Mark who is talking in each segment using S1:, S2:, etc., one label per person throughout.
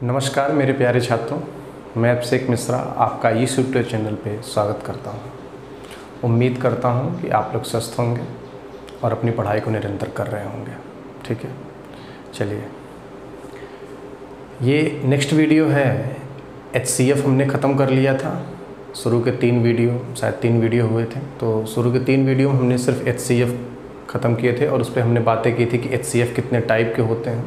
S1: नमस्कार मेरे प्यारे छात्रों, मैं अभिषेक मिश्रा आपका इस यूट्यूब चैनल पे स्वागत करता हूँ। उम्मीद करता हूँ कि आप लोग स्वस्थ होंगे और अपनी पढ़ाई को निरंतर कर रहे होंगे। ठीक है, चलिए ये नेक्स्ट वीडियो है। HCF हमने ख़त्म कर लिया था। शुरू के 3 वीडियो, शायद 3 वीडियो हुए थे, तो शुरू के 3 वीडियो में हमने सिर्फ HCF ख़त्म किए थे और उस पर हमने बातें की थी कि HCF कितने टाइप के होते हैं,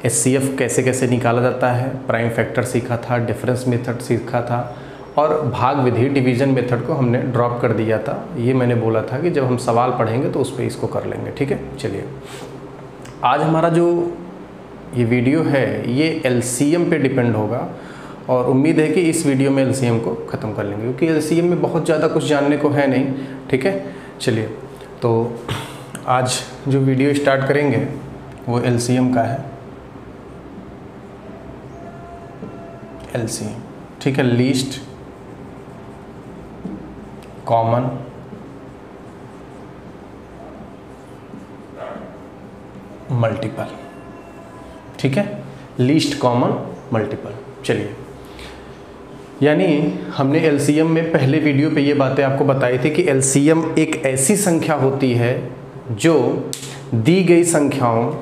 S1: HCF कैसे कैसे निकाला जाता है, प्राइम फैक्टर सीखा था, डिफरेंस मेथड सीखा था और भाग विधि डिवीज़न मेथड को हमने ड्रॉप कर दिया था। ये मैंने बोला था कि जब हम सवाल पढ़ेंगे तो उस पर इसको कर लेंगे। ठीक है, चलिए आज हमारा जो ये वीडियो है ये LCM पे डिपेंड होगा और उम्मीद है कि इस वीडियो में LCM को ख़त्म कर लेंगे क्योंकि LCM में बहुत ज़्यादा कुछ जानने को है नहीं। ठीक है, चलिए तो आज जो वीडियो स्टार्ट करेंगे वो LCM का है। LCM, ठीक है, लीस्ट कॉमन मल्टीपल। ठीक है, लीस्ट कॉमन मल्टीपल। चलिए, यानी हमने LCM में पहले वीडियो पे ये बातें आपको बताई थी कि LCM एक ऐसी संख्या होती है जो दी गई संख्याओं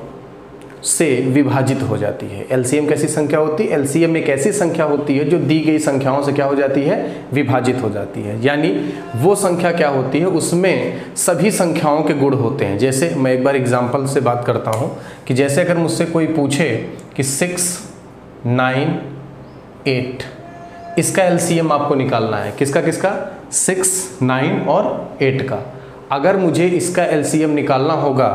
S1: से विभाजित हो जाती है। LCM कैसी संख्या होती है? LCM एक ऐसी संख्या होती है जो दी गई संख्याओं से क्या हो जाती है? विभाजित हो जाती है। यानी वो संख्या क्या होती है, उसमें सभी संख्याओं के गुण होते हैं। जैसे मैं एक बार एग्जांपल से बात करता हूँ कि जैसे अगर मुझसे कोई पूछे कि 6, 9, 8, इसका LCM आपको निकालना है। किसका किसका? 6, 9 और 8 का। अगर मुझे इसका LCM निकालना होगा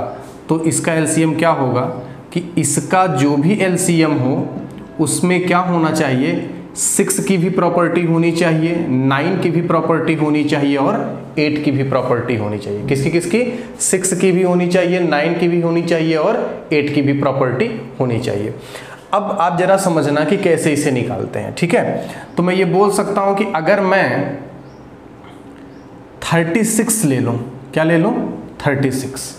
S1: तो इसका LCM क्या होगा कि इसका जो भी LCM हो उसमें क्या होना चाहिए, 6 की भी प्रॉपर्टी होनी चाहिए, 9 की भी प्रॉपर्टी होनी चाहिए और 8 की भी प्रॉपर्टी होनी चाहिए। किसकी किसकी? 6 की भी होनी चाहिए, 9 की भी होनी चाहिए और 8 की भी प्रॉपर्टी होनी चाहिए। अब आप जरा समझना कि कैसे इसे निकालते हैं। ठीक है, तो मैं ये बोल सकता हूं कि अगर मैं 36 ले लूं, क्या ले लूं? 36।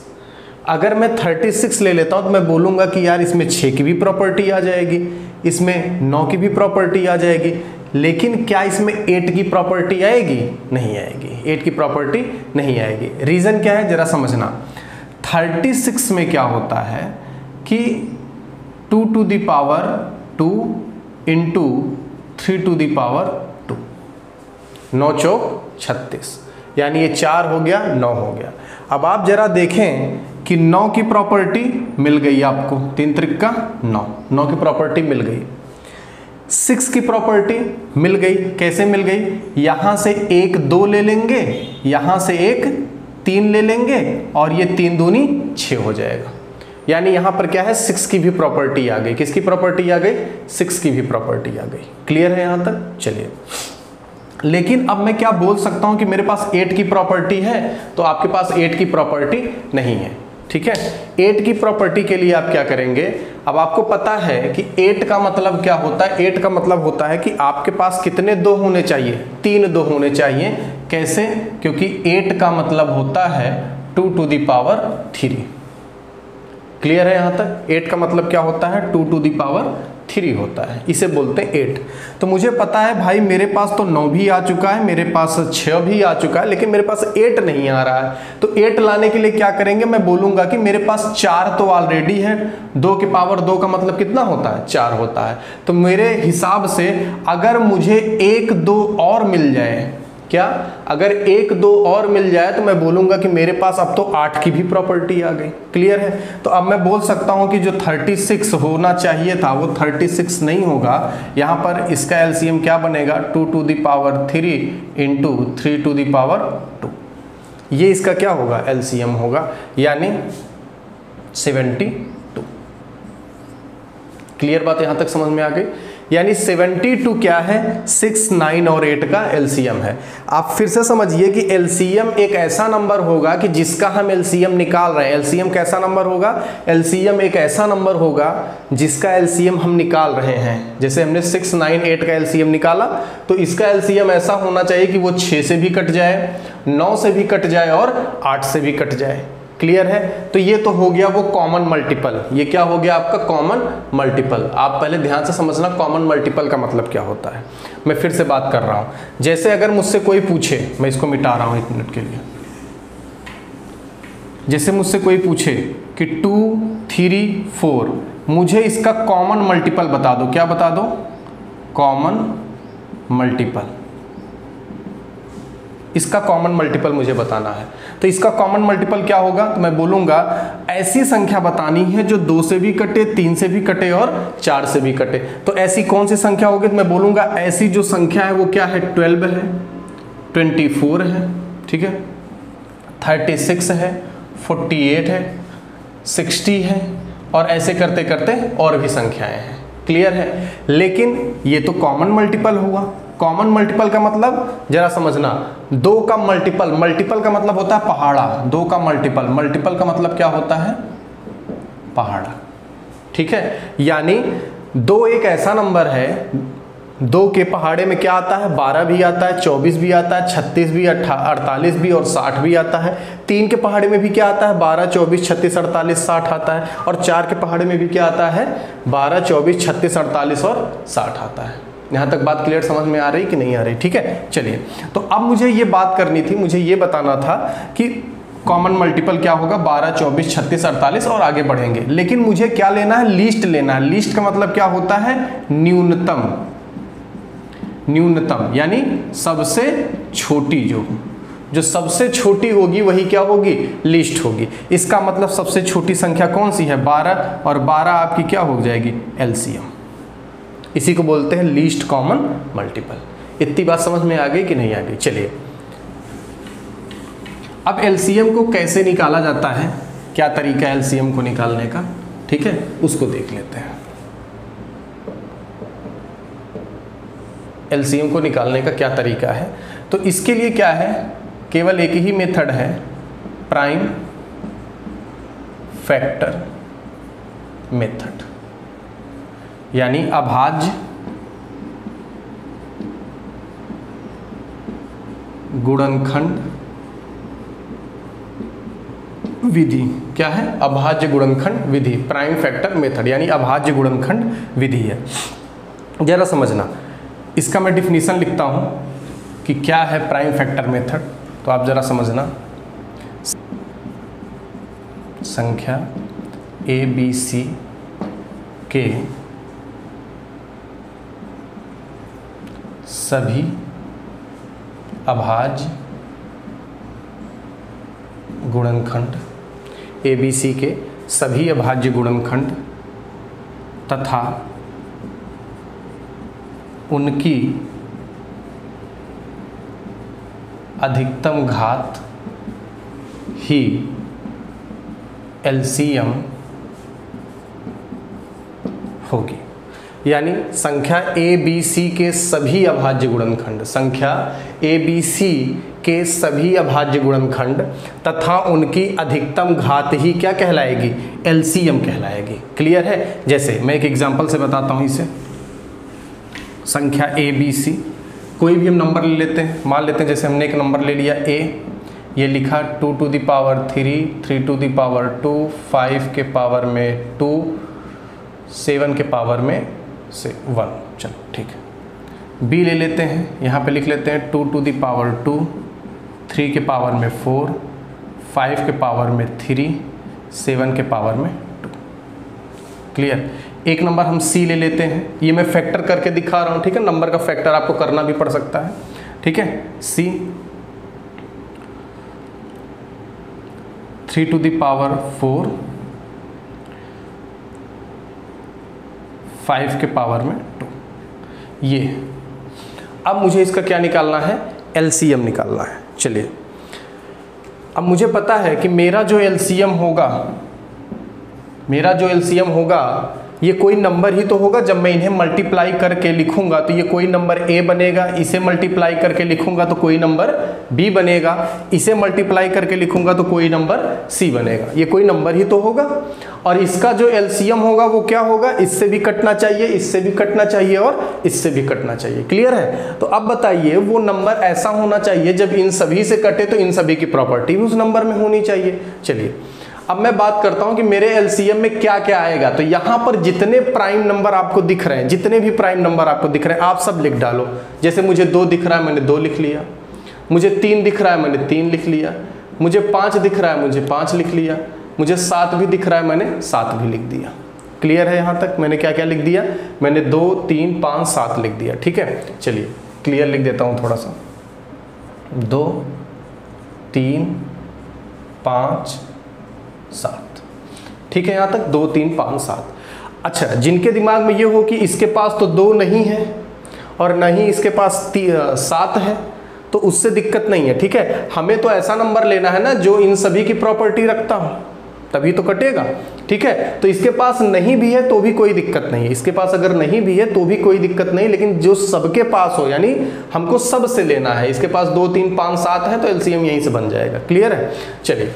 S1: अगर मैं 36 ले लेता हूं तो मैं बोलूंगा कि यार इसमें 6 की भी प्रॉपर्टी आ जाएगी, इसमें 9 की भी प्रॉपर्टी आ जाएगी, लेकिन क्या इसमें 8 की प्रॉपर्टी आएगी? नहीं आएगी, 8 की प्रॉपर्टी नहीं आएगी। रीज़न क्या है जरा समझना। 36 में क्या होता है कि 2 to the power 2 into 3 to the power 2, 9 चौक 36, यानी ये 4 हो गया, 9 हो गया। अब आप जरा देखें कि 9 की प्रॉपर्टी मिल गई आपको, 3 त्रिक 9, 9 की प्रॉपर्टी मिल गई। 6 की प्रॉपर्टी मिल गई। कैसे मिल गई? यहां से 1 2 ले लेंगे, यहां से 1 3 ले लेंगे और ये 3 दूनी 6 हो जाएगा। यानी यहां पर क्या है, 6 की भी प्रॉपर्टी आ गई। किसकी प्रॉपर्टी आ गई? 6 की भी प्रॉपर्टी आ गई। क्लियर है यहां तक? चलिए, लेकिन अब मैं क्या बोल सकता हूं कि मेरे पास 8 की प्रॉपर्टी है, तो आपके पास 8 की प्रॉपर्टी नहीं है। ठीक है, 8 की प्रॉपर्टी के लिए आप क्या करेंगे? अब आपको पता है कि 8 का मतलब क्या होता है। 8 का मतलब होता है कि आपके पास कितने 2 होने चाहिए? 3 2 होने चाहिए। कैसे? क्योंकि 8 का मतलब होता है 2 to the power 3। क्लियर है यहां तक? 8 का मतलब क्या होता है? 2 to the power 3 होता है, इसे बोलते हैं 8। तो मुझे पता है भाई मेरे पास तो 9 भी आ चुका है, मेरे पास 6 भी आ चुका है, लेकिन मेरे पास 8 नहीं आ रहा है। तो 8 लाने के लिए क्या करेंगे? मैं बोलूंगा कि मेरे पास 4 तो ऑलरेडी है। 2 की पावर 2 का मतलब कितना होता है? 4 होता है। तो मेरे हिसाब से अगर मुझे 1 2 और मिल जाए, क्या अगर 1 2 और मिल जाए तो मैं बोलूंगा कि मेरे पास अब तो 8 की भी प्रॉपर्टी आ गई। क्लियर है? तो अब मैं बोल सकता हूं कि जो 36 होना चाहिए था वो 36 नहीं होगा। यहां पर इसका LCM क्या बनेगा? 2 to the power 3 into 3 to the power 2। ये इसका क्या होगा? LCM होगा, यानी 72। क्लियर बात यहां तक समझ में आ गई? यानी 72 क्या है? 6, 9 और 8 का LCM है। आप फिर से समझिए कि LCM एक ऐसा नंबर होगा कि जिसका हम LCM निकाल रहे हैं। LCM कैसा नंबर होगा? LCM एक ऐसा नंबर होगा जिसका LCM हम निकाल रहे हैं। जैसे हमने 6, 9, 8 का LCM निकाला, तो इसका LCM ऐसा होना चाहिए कि वो 6 से भी कट जाए, 9 से भी कट जाए और 8 से भी कट जाए। क्लियर है? तो ये तो हो गया वो कॉमन मल्टीपल। ये क्या हो गया आपका कॉमन मल्टीपल। आप पहले ध्यान से समझना कॉमन मल्टीपल का मतलब क्या होता है। मैं फिर से बात कर रहा हूं, जैसे अगर मुझसे कोई पूछे, मैं इसको मिटा रहा हूं 1 मिनट के लिए, जैसे मुझसे कोई पूछे कि 2 3 4, मुझे इसका कॉमन मल्टीपल बता दो। क्या बता दो? Common multiple. इसका कॉमन मल्टीपल मुझे बताना है। तो इसका कॉमन मल्टीपल क्या होगा? तो मैं बोलूंगा ऐसी संख्या बतानी है जो 2 से भी कटे, 3 से भी कटे और 4 से भी कटे। तो ऐसी कौन सी संख्या होगी? तो मैं बोलूंगा ऐसी जो संख्या है वो क्या है? 12 है, 24 है, ठीक है, 36 है, 48 है, 60 है, और ऐसे करते करते और भी संख्याएं हैं। क्लियर है? लेकिन ये तो कॉमन मल्टीपल हुआ। कॉमन मल्टीपल का मतलब जरा समझना, 2 का मल्टीपल, मल्टीपल का मतलब होता है पहाड़ा, 2 का मल्टीपल, मल्टीपल का मतलब क्या होता है? पहाड़ा। ठीक है, यानी 2 एक ऐसा नंबर है, 2 के पहाड़े में क्या आता है? 12 भी आता है, 24 भी आता है, 36 भी, 48 भी और 60 भी आता है। 3 के पहाड़े में भी क्या आता है? 12, 24, 36, 48, 60 आता है। और 4 के पहाड़े में भी क्या आता है? 12, 24, 36, 48 और 60 आता है। यहाँ तक बात क्लियर समझ में आ रही कि नहीं आ रही? ठीक है, चलिए। तो अब मुझे ये बात करनी थी, मुझे ये बताना था कि कॉमन मल्टीपल क्या होगा? 12, 24, 36, 48 और आगे बढ़ेंगे। लेकिन मुझे क्या लेना है? लीस्ट लेना है। लीस्ट का मतलब क्या होता है? न्यूनतम। न्यूनतम यानी सबसे छोटी, जो सबसे छोटी होगी वही क्या होगी? लीस्ट होगी। इसका मतलब सबसे छोटी संख्या कौन सी है? 12, और 12 आपकी क्या हो जाएगी? एलसीएम। इसी को बोलते हैं लीस्ट कॉमन मल्टीपल। इतनी बात समझ में आ गई कि नहीं आ गई? चलिए, अब एलसीएम को कैसे निकाला जाता है, क्या तरीका है एलसीएम को निकालने का, ठीक है, उसको देख लेते हैं। एलसीएम को निकालने का क्या तरीका है? तो इसके लिए क्या है? केवल एक ही मेथड है, प्राइम फैक्टर मेथड, यानी अभाज्य गुणनखंड विधि। क्या है? अभाज्य गुणनखंड विधि, प्राइम फैक्टर मेथड, यानी अभाज्य गुणनखंड विधि है। जरा समझना, इसका मैं डिफिनीशन लिखता हूं कि क्या है प्राइम फैक्टर मेथड, तो आप जरा समझना। संख्या ABC के सभी अभाज्य गुणनखंड, ABC के सभी अभाज्य गुणनखंड तथा उनकी अधिकतम घात ही एलसीएम होगी। यानी संख्या ABC के सभी अभाज्य गुणनखंड, संख्या ABC के सभी अभाज्य गुणनखंड तथा उनकी अधिकतम घात ही क्या कहलाएगी? एलसीएम कहलाएगी। क्लियर है? जैसे मैं एक एग्जांपल से बताता हूँ इसे। संख्या ABC, कोई भी हम नंबर ले लेते हैं, मान लेते हैं जैसे हमने एक नंबर ले लिया A, ये लिखा 2 to the power 3, 3 to the power 2, 5 के पावर में 2, 7 के पावर में से 1। चलो ठीक है। B ले लेते हैं, यहाँ पे लिख लेते हैं 2 टू द पावर 2, 3 के पावर में 4, 5 के पावर में 3, 7 के पावर में 2। क्लियर? एक नंबर हम C ले लेते हैं, ये मैं फैक्टर करके दिखा रहा हूँ, ठीक है, नंबर का फैक्टर आपको करना भी पड़ सकता है, ठीक है। C 3 टू द पावर 4, 5 के पावर में 2, ये। अब मुझे इसका क्या निकालना है? एलसीएम निकालना है। चलिए, अब मुझे पता है कि मेरा जो एलसीएम होगा ये कोई नंबर ही तो होगा। जब मैं इन्हें मल्टीप्लाई करके लिखूंगा तो ये कोई नंबर ए बनेगा, इसे मल्टीप्लाई करके लिखूंगा तो कोई नंबर बी बनेगा, इसे मल्टीप्लाई करके लिखूंगा तो कोई नंबर सी बनेगा। ये कोई नंबर ही तो होगा। और इसका जो एलसीएम होगा वो क्या होगा, इससे भी कटना चाहिए, इससे भी कटना चाहिए और इससे भी कटना चाहिए। क्लियर है? तो अब बताइए वो नंबर ऐसा होना चाहिए जब इन सभी से कटे तो इन सभी की प्रॉपर्टी भी उस नंबर में होनी चाहिए। चलिए अब मैं बात करता हूं कि मेरे एलसीएम में क्या क्या आएगा। तो यहां पर जितने प्राइम नंबर आपको दिख रहे हैं, जितने भी प्राइम नंबर आपको दिख रहे हैं, आप सब लिख डालो। जैसे मुझे 2 दिख रहा है, मैंने 2 लिख लिया। मुझे 3 दिख रहा है, मैंने 3 लिख लिया। मुझे 5 दिख रहा है, मुझे 5 लिख लिया। मुझे 7 भी दिख रहा है, मैंने 7 भी लिख दिया। क्लियर है? यहां तक मैंने क्या क्या लिख दिया, मैंने 2 3 5 7 लिख दिया। ठीक है, चलिए क्लियर लिख देता हूं थोड़ा सा। 2 3 5 7। ठीक है, यहां तक 2 3 5 7। अच्छा, जिनके दिमाग में ये हो कि इसके पास तो 2 नहीं है और न ही इसके पास 7 है, तो उससे दिक्कत नहीं है। ठीक है, हमें तो ऐसा नंबर लेना है ना जो इन सभी की प्रॉपर्टी रखता हो, तभी तो कटेगा। ठीक है, तो इसके पास नहीं भी है तो भी कोई दिक्कत नहीं है। इसके पास अगर नहीं भी है तो भी कोई दिक्कत नहीं, लेकिन जो सबके पास हो, यानी हमको सब से लेना है। इसके पास 2 3 5 7 है तो एलसीएम यहीं से बन जाएगा। क्लियर है? चलिए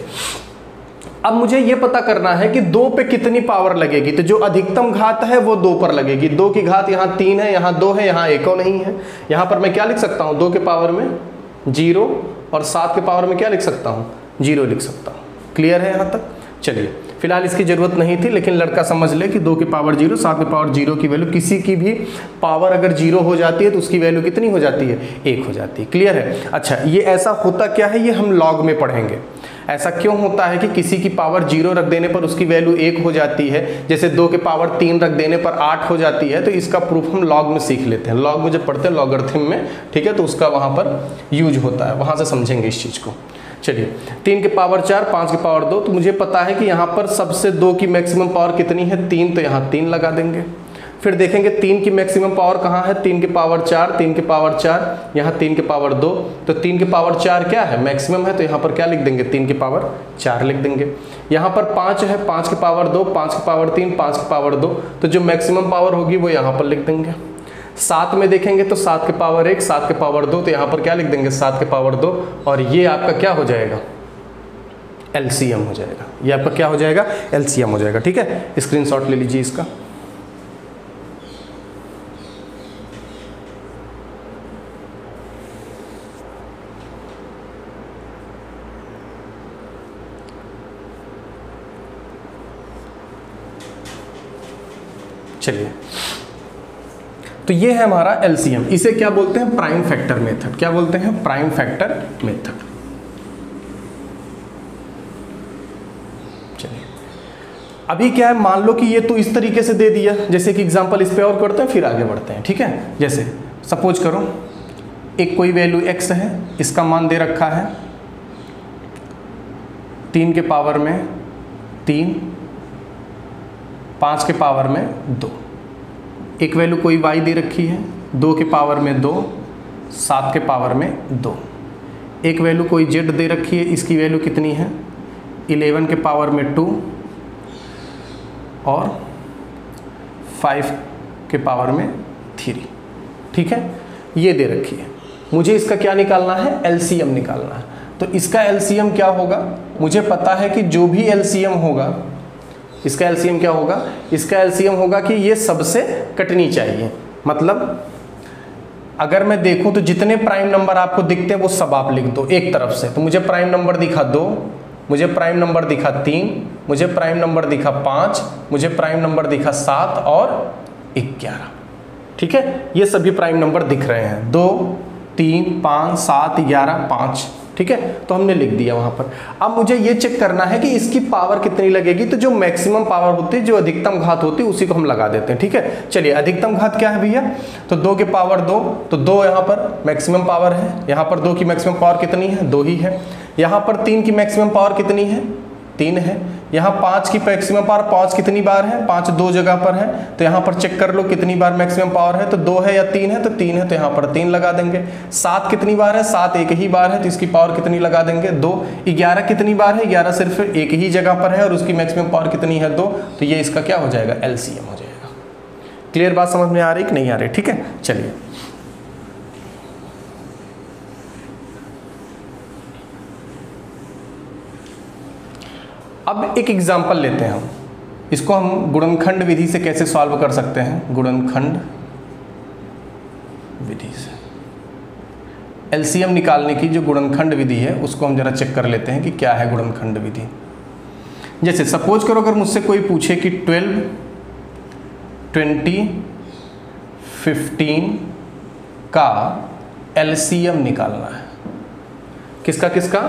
S1: अब मुझे ये पता करना है कि 2 पे कितनी पावर लगेगी। तो जो अधिकतम घात है वो 2 पर लगेगी। 2 की घात यहाँ 3 है, यहाँ 2 है, यहाँ 1 नहीं है। यहाँ पर मैं क्या लिख सकता हूँ, 2 के पावर में 0 और 7 के पावर में क्या लिख सकता हूँ, 0 लिख सकता हूँ। क्लियर है यहाँ तक? चलिए फिलहाल इसकी जरूरत नहीं थी, लेकिन लड़का समझ ले कि 2 की पावर 0, 7 की पावर 0 की वैल्यू, किसी की भी पावर अगर 0 हो जाती है तो उसकी वैल्यू कितनी हो जाती है, 1 हो जाती है। क्लियर है? अच्छा, ये ऐसा होता क्या है, ये हम लॉग में पढ़ेंगे। ऐसा क्यों होता है कि किसी की पावर 0 रख देने पर उसकी वैल्यू 1 हो जाती है, जैसे 2 के पावर 3 रख देने पर 8 हो जाती है। तो इसका प्रूफ हम लॉग में सीख लेते हैं। लॉग में जब पढ़ते हैं लॉगरिथम में, ठीक है, तो उसका वहाँ पर यूज होता है, वहाँ से समझेंगे इस चीज़ को। चलिए 3 के पावर 4, 5 के पावर 2, तो मुझे पता है कि यहाँ पर सबसे 2 की मैक्सिमम पावर कितनी है, 3, तो यहाँ 3 लगा देंगे। फिर देखेंगे 3 की मैक्सिमम पावर कहाँ है, 3 के पावर 4, 3 के पावर 4, यहाँ 3 के पावर 2, तो 3 के पावर 4 क्या है, मैक्सिमम है, तो यहाँ पर क्या लिख देंगे, 3 के पावर 4 लिख देंगे। यहाँ पर 5 है, 5 के पावर 2, 5 के पावर 3, 5 के पावर 2, तो जो मैक्सिमम पावर होगी वो यहाँ पर लिख देंगे। 7 में देखेंगे तो 7 के पावर 1, 7 के पावर 2, तो यहाँ पर क्या लिख देंगे, 7 के पावर 2, और ये आपका क्या हो जाएगा, एलसीएम हो जाएगा। ये आपका क्या हो जाएगा, एलसीएम हो जाएगा। ठीक है, स्क्रीनशॉट ले लीजिए इसका। चलिए, तो ये है हमारा एलसीएम। इसे क्या बोलते हैं, प्राइम फैक्टर मेथड। क्या बोलते हैं, प्राइम फैक्टर मेथड। चलिए अभी क्या है, मान लो कि ये तो इस तरीके से दे दिया, जैसे कि एग्जांपल इस पे और करते हैं फिर आगे बढ़ते हैं। ठीक है, जैसे सपोज करो एक कोई वैल्यू x है, इसका मान दे रखा है 3 के पावर में 3, 5 के पावर में 2। एक वैल्यू कोई y दे रखी है 2 के पावर में 2, 7 के पावर में 2। एक वैल्यू कोई z दे रखी है, इसकी वैल्यू कितनी है, 11 के पावर में 2 और 5 के पावर में 3। ठीक है, ये दे रखी है। मुझे इसका क्या निकालना है, एलसीएम निकालना है। तो इसका एलसीएम क्या होगा, मुझे पता है कि जो भी एलसीएम होगा, इसका एलसीएम क्या होगा, इसका एलसीएम होगा कि ये सबसे कटनी चाहिए। मतलब अगर मैं देखूं तो जितने प्राइम नंबर आपको दिखते हैं वो सब आप लिख दो एक तरफ से। तो मुझे प्राइम नंबर दिखा 2, मुझे प्राइम नंबर दिखा 3, मुझे प्राइम नंबर दिखा 5, मुझे प्राइम नंबर दिखा 7 और 11। ठीक है, ये सभी प्राइम नंबर दिख रहे हैं, 2 3 5 7 11 5। ठीक है, तो हमने लिख दिया वहां पर। अब मुझे ये चेक करना है कि इसकी पावर कितनी लगेगी। तो जो मैक्सिमम पावर होती है, जो अधिकतम घात होती है, उसी को हम लगा देते हैं। ठीक है, चलिए अधिकतम घात क्या है भैया, तो 2 के पावर 2, तो 2 यहाँ पर मैक्सिमम पावर है। यहाँ पर 2 की मैक्सिमम पावर कितनी है, 2 ही है। यहाँ पर 3 की मैक्सिमम पावर कितनी है, 3 है। यहाँ 5 की मैक्सिमम पावर 5 कितनी बार है, 5 2 जगह पर है। तो यहाँ पर चेक कर लो कितनी बार मैक्सिमम पावर है, तो 2 है या 3 है, तो 3 है, तो यहाँ पर 3 लगा देंगे। 7 कितनी बार है, 7 एक ही बार है, तो इसकी पावर कितनी लगा देंगे, 2। 11 कितनी बार है, 11 सिर्फ एक ही जगह पर है और उसकी मैक्सिमम पावर कितनी है, 2। तो ये इसका क्या हो जाएगा, एलसीएम हो जाएगा। क्लियर बात समझ में आ रही कि नहीं आ रही? ठीक है, चलिए अब एक एग्जांपल लेते हैं हम। इसको हम गुणनखंड विधि से कैसे सॉल्व कर सकते हैं? गुणनखंड विधि से एलसीएम निकालने की जो गुणनखंड विधि है उसको हम जरा चेक कर लेते हैं कि क्या है गुणनखंड विधि। जैसे सपोज करो अगर मुझसे कोई पूछे कि 12, 20, 15 का एलसीएम निकालना है। किसका किसका?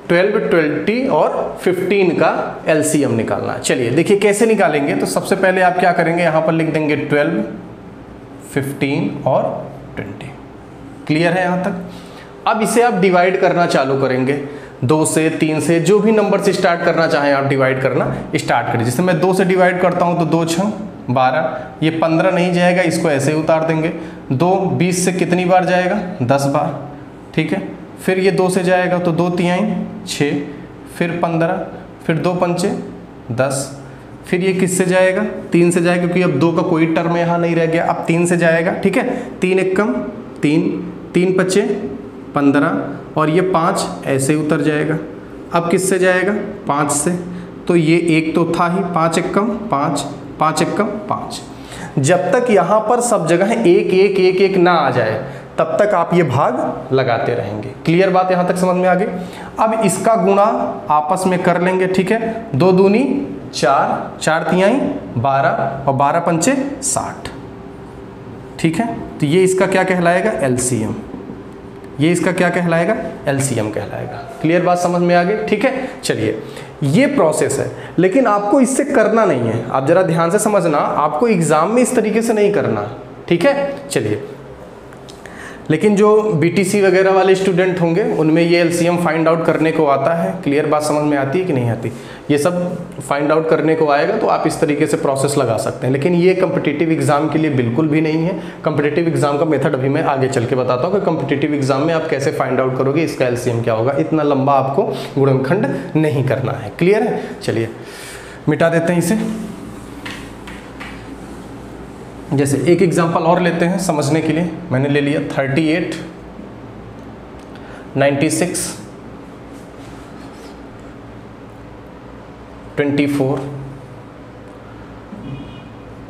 S1: 12, 20 और 15 का एलसीएम निकालना है। चलिए देखिए कैसे निकालेंगे। तो सबसे पहले आप क्या करेंगे, यहाँ पर लिख देंगे 12, 15 और 20। क्लियर है यहाँ तक? अब इसे आप डिवाइड करना चालू करेंगे, 2 से, 3 से, जो भी नंबर से स्टार्ट करना चाहें आप डिवाइड करना स्टार्ट करें। जैसे मैं 2 से डिवाइड करता हूँ तो 2 छंग 12, ये 15 नहीं जाएगा, इसको ऐसे ही उतार देंगे। 2 20 से कितनी बार जाएगा? 10 बार। ठीक है, फिर ये 2 से जाएगा तो 2 तिहाई 6, फिर 15, फिर 2 पंचे 10, फिर ये किससे जाएगा? 3 से जाएगा, क्योंकि अब 2 का कोई टर्म यहाँ नहीं रह गया, अब 3 से जाएगा। ठीक है, 3 एकम 3, 3 पचे 15 और ये 5 ऐसे उतर जाएगा। अब किससे जाएगा? 5 से। तो ये एक तो था ही, 5 एकम 5, 5 एकम 5। जब तक यहाँ पर सब जगह 1 1 1 1 ना आ जाए तब तक आप ये भाग लगाते रहेंगे। क्लियर बात यहाँ तक समझ में आ गई? अब इसका गुणा आपस में कर लेंगे। ठीक है, 2 दूनी 4, 4 तिहाई 12 और 12 पंचे 60। ठीक है, तो ये इसका क्या कहलाएगा? एलसीएम। ये इसका क्या कहलाएगा? एलसीएम कहलाएगा। क्लियर बात समझ में आ गई? ठीक है, चलिए ये प्रोसेस है, लेकिन आपको इससे करना नहीं है। आप जरा ध्यान से समझना, आपको एग्जाम में इस तरीके से नहीं करना। ठीक है, चलिए लेकिन जो बीटीसी वगैरह वाले स्टूडेंट होंगे उनमें ये एलसीएम फाइंड आउट करने को आता है। क्लियर बात समझ में आती है कि नहीं आती? ये सब फाइंड आउट करने को आएगा तो आप इस तरीके से प्रोसेस लगा सकते हैं, लेकिन ये कम्पिटिटिव एग्जाम के लिए बिल्कुल भी नहीं है। कम्पिटिटिव एग्जाम का मेथड अभी मैं आगे चल के बताता हूँ कि कम्पिटिटिव एग्जाम में आप कैसे फाइंड आउट करोगे इसका एलसीएम क्या होगा। इतना लंबा आपको गुणनखंड नहीं करना है। क्लियर है? चलिए मिटा देते हैं इसे। जैसे एक एग्जांपल और लेते हैं समझने के लिए। मैंने ले लिया 38, 96, 24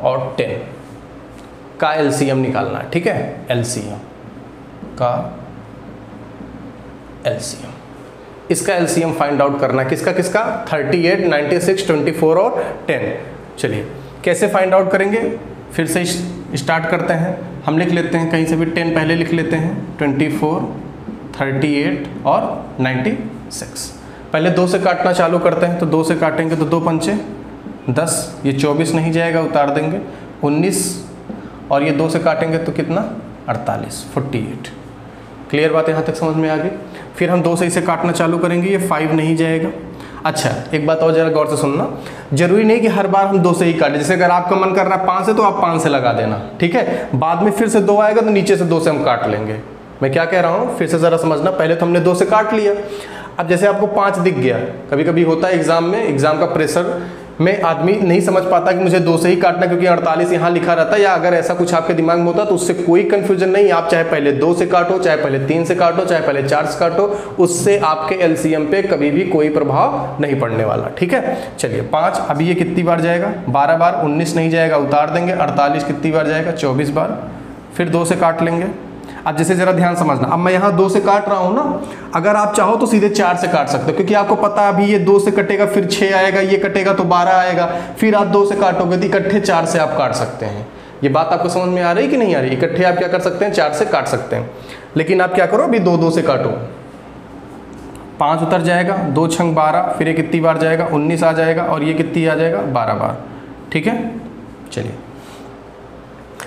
S1: और 10 का एलसीएम निकालना है। ठीक है, एलसीएम का एलसीएम, इसका एलसीएम फाइंड आउट करना है। किसका किसका? 38, 96, 24 और 10। चलिए कैसे फाइंड आउट करेंगे, फिर से स्टार्ट करते हैं। हम लिख लेते हैं कहीं से भी 10 पहले लिख लेते हैं। 24, 38 और 96। पहले 2 से काटना चालू करते हैं, तो 2 से काटेंगे तो 2 पंचे 10, ये 24 नहीं जाएगा, उतार देंगे। 19 और ये 2 से काटेंगे तो कितना? 48, 48। क्लियर बात यहाँ तक समझ में आ गई? फिर हम 2 से इसे काटना चालू करेंगे, ये 5 नहीं जाएगा। अच्छा एक बात और जरा गौर से सुनना, जरूरी नहीं कि हर बार हम 2 से ही काटें। जैसे अगर आपका मन कर रहा है 5 से तो आप 5 से लगा देना। ठीक है, बाद में फिर से 2 आएगा तो नीचे से 2 से हम काट लेंगे। मैं क्या कह रहा हूँ फिर से ज़रा समझना। पहले तो हमने 2 से काट लिया, अब जैसे आपको 5 दिख गया, कभी कभी होता है एग्जाम में, एग्जाम का प्रेशर में आदमी नहीं समझ पाता कि मुझे 2 से ही काटना क्योंकि 48 यहाँ लिखा रहता है, या अगर ऐसा कुछ आपके दिमाग में होता तो उससे कोई कंफ्यूजन नहीं। आप चाहे पहले 2 से काटो, चाहे पहले 3 से काटो, चाहे पहले 4 से काटो, उससे आपके एलसीएम पे कभी भी कोई प्रभाव नहीं पड़ने वाला। ठीक है, चलिए 5, अभी ये कितनी बार जाएगा? 12 बार। 19 नहीं जाएगा, उतार देंगे। 48 कितनी बार जाएगा? 24 बार। फिर 2 से काट लेंगे। अब जैसे जरा ध्यान समझना, अब मैं यहाँ 2 से काट रहा हूँ ना, अगर आप चाहो तो सीधे 4 से काट सकते हो, क्योंकि आपको पता है अभी ये 2 से कटेगा, फिर 6 आएगा, ये कटेगा तो 12 आएगा, फिर आप 2 से काटोगे तो इकट्ठे 4 से आप काट सकते हैं। ये बात आपको समझ में आ रही कि नहीं आ रही? इकट्ठे आप क्या कर सकते हैं? 4 से काट सकते हैं। लेकिन आप क्या करो, अभी 2 से काटो। 5 उतर जाएगा, 2 छंग 12, फिर ये कितनी बार जाएगा? 19 आ जाएगा, और ये कितनी आ जाएगा? 12 बार। ठीक है, चलिए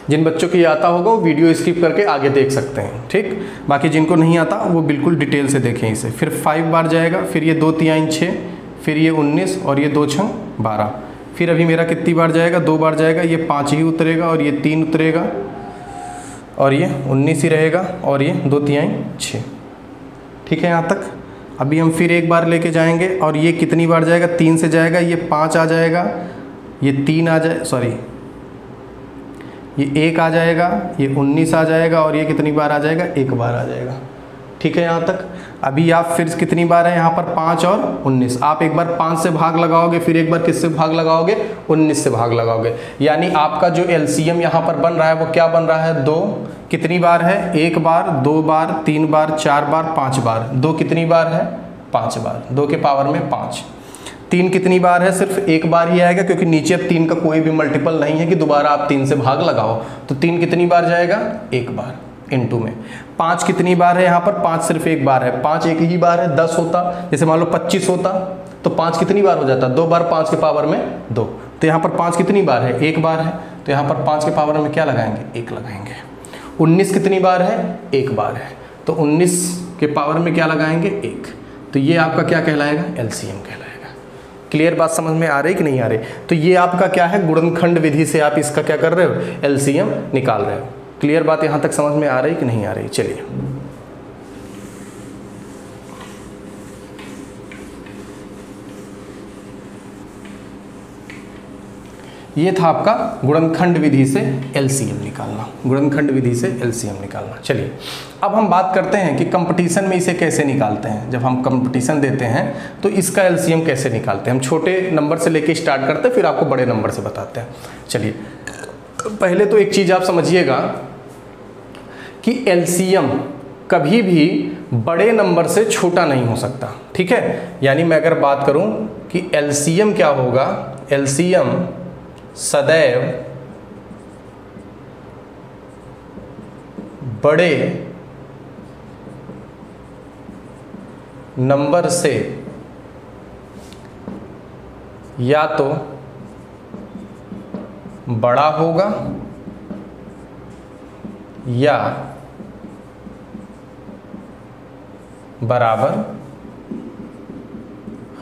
S1: जिन बच्चों को ये आता होगा वो वीडियो स्किप करके आगे देख सकते हैं। ठीक, बाकी जिनको नहीं आता वो बिल्कुल डिटेल से देखें इसे। फिर 5 बार जाएगा, फिर ये 2 तिहाई 6, फिर ये 19 और ये 2 छंग 12। फिर अभी मेरा कितनी बार जाएगा? 2 बार जाएगा, ये 5 ही उतरेगा और ये 3 उतरेगा और ये 19 ही रहेगा और ये 2 तिहाई 6। ठीक है यहाँ तक? अभी हम फिर एक बार लेके जाएंगे और ये कितनी बार जाएगा? 3 से जाएगा, ये 5 आ जाएगा, ये 3 आ जाए, सॉरी ये 1 आ जाएगा, ये 19 आ जाएगा और ये कितनी बार आ जाएगा, 1 बार आ जाएगा। ठीक है यहाँ तक। अभी आप फिर कितनी बार है यहाँ पर 5 और 19, आप एक बार 5 से भाग लगाओगे, फिर एक बार किससे भाग लगाओगे, 19 से भाग लगाओगे, यानी आपका जो एलसीएम यहाँ पर बन रहा है वो क्या बन रहा है, 2 कितनी बार है, 1 बार, 2 बार, 3 बार, 4 बार, 5 बार। 2 कितनी बार है, 5 बार, 2 के पावर में 5। 3 कितनी बार है, सिर्फ 1 बार ही आएगा, क्योंकि नीचे अब 3 का कोई भी मल्टीपल नहीं है कि दोबारा आप 3 से भाग लगाओ, तो 3 कितनी बार जाएगा, 1 बार इनटू में। 5 कितनी बार है यहाँ पर, 5 सिर्फ 1 बार है, 5 एक ही बार है। 10 होता, जैसे मान लो 25 होता तो 5 कितनी बार हो जाता, 2 बार 5 के पावर में 2, तो यहाँ पर 5 कितनी बार है, 1 बार है, तो यहाँ पर 5 के पावर में क्या लगाएंगे, 1 लगाएंगे। 19 कितनी बार है, 1 बार है, तो 19 के पावर में क्या लगाएंगे, 1, तो ये आपका क्या कहलाएगा, एलसीएम कहलाएगा। क्लियर बात समझ में आ रही कि नहीं आ रही। तो ये आपका क्या है, गुणनखंड विधि से आप इसका क्या कर रहे हो, एलसीएम निकाल रहे हो। क्लियर बात यहाँ तक समझ में आ रही कि नहीं आ रही। चलिए ये था आपका गुणनखंड विधि से एलसीएम निकालना, गुणनखंड विधि से एलसीएम निकालना। चलिए अब हम बात करते हैं कि कंपटीशन में इसे कैसे निकालते हैं। जब हम कंपटीशन देते हैं तो इसका एलसीएम कैसे निकालते हैं। हम छोटे नंबर से लेके स्टार्ट करते हैं, फिर आपको बड़े नंबर से बताते हैं। चलिए पहले तो एक चीज़ आप समझिएगा कि एलसीएम कभी भी बड़े नंबर से छोटा नहीं हो सकता। ठीक है, यानी मैं अगर बात करूं कि एलसीएम क्या होगा, एलसीएम सदैव बड़े नंबर से या तो बड़ा होगा या बराबर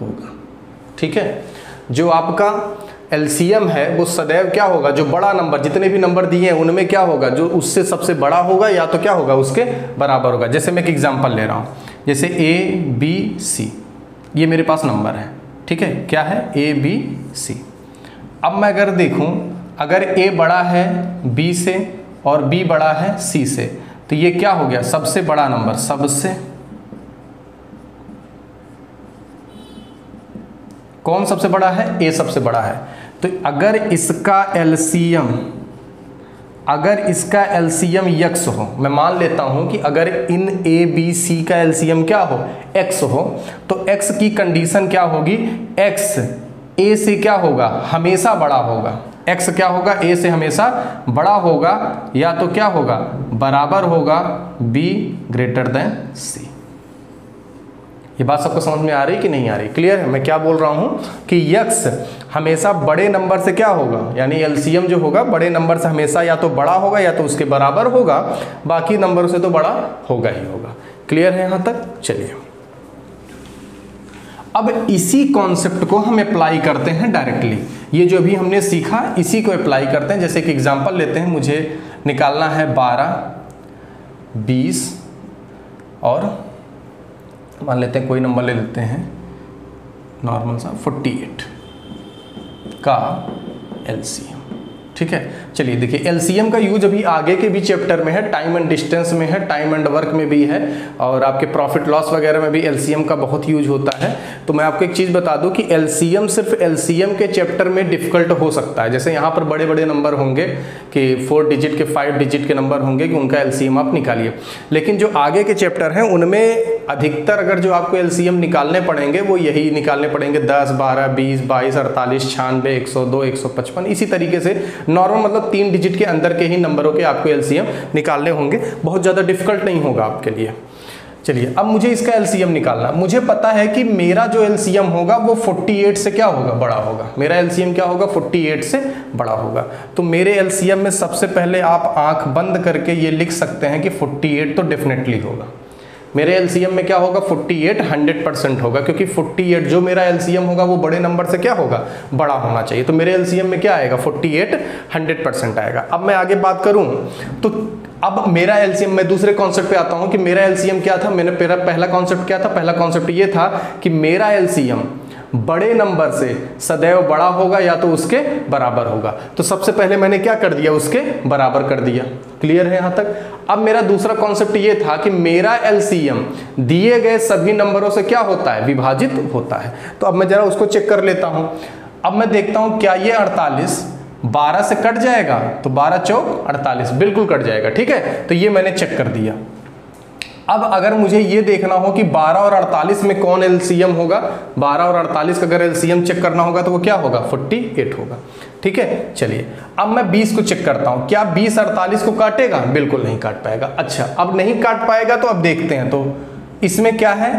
S1: होगा। ठीक है, जो आपका एलसीएम है वो सदैव क्या होगा, जो बड़ा नंबर, जितने भी नंबर दिए हैं उनमें क्या होगा, जो उससे सबसे बड़ा होगा या तो क्या होगा, उसके बराबर होगा। जैसे मैं एक एग्जांपल ले रहा हूं, जैसे ए बी सी, ये मेरे पास नंबर है। ठीक है, क्या है, ए बी सी। अब मैं अगर देखूं, अगर ए बड़ा है बी से और बी बड़ा है सी से, तो ये क्या हो गया, सबसे बड़ा नंबर, सबसे कौन सबसे बड़ा है, ए सबसे बड़ा है। तो अगर इसका एलसीएम यक्स हो, मैं मान लेता हूं कि अगर इन ए बी सी का एलसीएम क्या हो, एक्स हो, तो एक्स की कंडीशन क्या होगी, एक्स ए से क्या होगा, हमेशा बड़ा होगा। एक्स क्या होगा, ए से हमेशा बड़ा होगा या तो क्या होगा, बराबर होगा बी ग्रेटर देन सी। ये बात सबको समझ में आ रही कि नहीं आ रही, क्लियर है मैं क्या बोल रहा हूं कि यक्स हमेशा बड़े नंबर से क्या होगा, यानी एलसीएम जो होगा बड़े नंबर से हमेशा या तो बड़ा होगा या तो उसके बराबर होगा, बाकी नंबरों से तो बड़ा होगा ही होगा। क्लियर है यहां तक। चलिए अब इसी कॉन्सेप्ट को हम अप्लाई करते हैं डायरेक्टली, ये जो भी हमने सीखा इसी को अप्लाई करते हैं। जैसे कि एग्जांपल लेते हैं, मुझे निकालना है 12, 20 और मान लेते हैं कोई नंबर ले लेते हैं नॉर्मल सा 48 का एलसीएम। ठीक है, चलिए देखिए एलसीएम का यूज अभी आगे के भी चैप्टर में है, टाइम एंड डिस्टेंस में है, टाइम एंड वर्क में भी है, और आपके प्रॉफिट लॉस वगैरह में भी एलसीएम का बहुत यूज होता है। तो मैं आपको एक चीज़ बता दूं कि एलसीएम सिर्फ एलसीएम के चैप्टर में डिफिकल्ट हो सकता है। जैसे यहाँ पर बड़े बड़े नंबर होंगे कि 4 डिजिट के 5 डिजिट के नंबर होंगे कि उनका एलसीएम आप निकालिए, लेकिन जो आगे के चैप्टर हैं उनमें अधिकतर अगर जो आपको एलसीएम निकालने पड़ेंगे वो यही निकालने पड़ेंगे 10, 12, 20, 22, 48, 96, 102, 155, इसी तरीके से नॉर्मल मतलब 3 डिजिट के अंदर के ही नंबरों के आपको एलसीएम निकालने होंगे, बहुत ज़्यादा डिफिकल्ट नहीं होगा आपके लिए। चलिए अब मुझे इसका एलसीएम निकालना, मुझे पता है कि मेरा जो एलसीएम होगा वो 48 से क्या होगा, बड़ा होगा। मेरा एलसीएम क्या होगा, 48 से बड़ा होगा। तो मेरे एलसीएम में सबसे पहले आप आंख बंद करके ये लिख सकते हैं कि 48 तो डेफिनेटली होगा। मेरे एलसीएम में क्या होगा, 48 100% होगा, क्योंकि 48 जो मेरा एलसीएम होगा वो बड़े नंबर से क्या होगा, बड़ा होना चाहिए। तो मेरे एलसीएम में क्या आएगा, 48 100% आएगा। अब मैं आगे बात करूं तो अब मेरा एलसीएम, मैं दूसरे कॉन्सेप्ट पे आता हूं कि मेरा एलसीएम क्या था। मेरा पहला कॉन्सेप्ट क्या था, पहला कॉन्सेप्ट ये था कि मेरा एलसीएम बड़े नंबर से सदैव बड़ा होगा या तो उसके बराबर होगा। तो सबसे पहले मैंने क्या कर दिया, उसके बराबर कर दिया। क्लियर है यहाँ तक। अब मेरा दूसरा कॉन्सेप्ट ये था कि मेरा एलसीएम दिए गए सभी नंबरों से क्या होता है, विभाजित होता है। तो अब मैं जरा उसको चेक कर लेता हूं। अब मैं देखता हूं क्या ये 48 12 से कट जाएगा, तो 12 चौक 48 बिल्कुल कट जाएगा। ठीक है, तो ये मैंने चेक कर दिया। अब अगर मुझे ये देखना हो कि 12 और 48 में कौन एलसीएम होगा, 12 और 48 का अगर एलसीएम चेक करना होगा तो वो क्या होगा, 48 होगा। ठीक है, चलिए अब मैं 20 को चेक करता हूं, क्या 20 48 को काटेगा, बिल्कुल नहीं काट पाएगा। अच्छा, अब नहीं काट पाएगा तो अब देखते हैं। तो इसमें क्या है,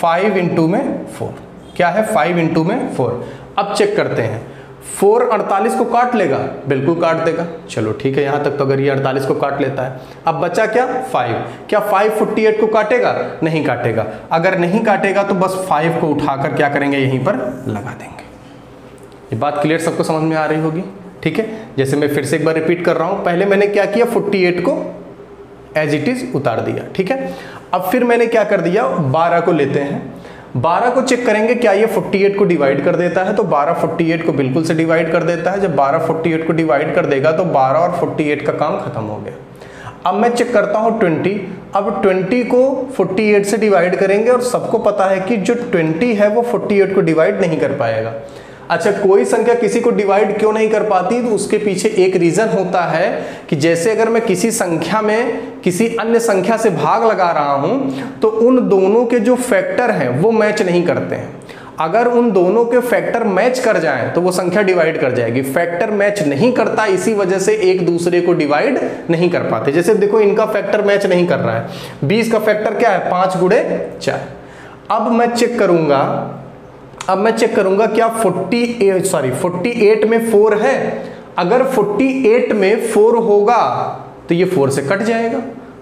S1: 5 इंटू में 4, क्या है 5 इंटू में 4। अब चेक करते हैं, 4 48 को काट लेगा, बिल्कुल काट देगा। चलो ठीक है, यहां तक तो अगर ये 48 को काट लेता है। अब बचा क्या, 5। क्या 5 48 को काटेगा, नहीं काटेगा। अगर नहीं काटेगा तो बस 5 को उठाकर क्या करेंगे, यहीं पर लगा देंगे। ये बात क्लियर, सबको समझ में आ रही होगी। ठीक है, जैसे मैं फिर से एक बार रिपीट कर रहा हूं, पहले मैंने क्या किया, 48 को एज इट इज उतार दिया। ठीक है, अब फिर मैंने क्या कर दिया, 12 को लेते हैं, 12 को चेक करेंगे क्या ये 48 को डिवाइड कर देता है, तो 12 48 को बिल्कुल से डिवाइड कर देता है। जब 12 48 को डिवाइड कर देगा तो 12 और 48 का काम खत्म हो गया। अब मैं चेक करता हूं 20, अब 20 को 48 से डिवाइड करेंगे और सबको पता है कि जो 20 है वो 48 को डिवाइड नहीं कर पाएगा। अच्छा, कोई संख्या किसी को डिवाइड क्यों नहीं कर पाती, तो उसके पीछे एक रीजन होता है कि जैसे अगर मैं किसी संख्या में किसी अन्य संख्या से भाग लगा रहा हूं तो उन दोनों के जो फैक्टर हैं वो मैच नहीं करते हैं। अगर उन दोनों के फैक्टर मैच कर जाएं तो वो संख्या डिवाइड कर जाएगी। फैक्टर मैच नहीं करता, इसी वजह से एक दूसरे को डिवाइड नहीं कर पाते। जैसे देखो, इनका फैक्टर मैच नहीं कर रहा है। 20 का फैक्टर क्या है, 5 गुणे 4। अब मैं चेक करूंगा क्या 48 में 4 है। अगर 48 में 4 होगा तो ये 4 से कट जाएगा।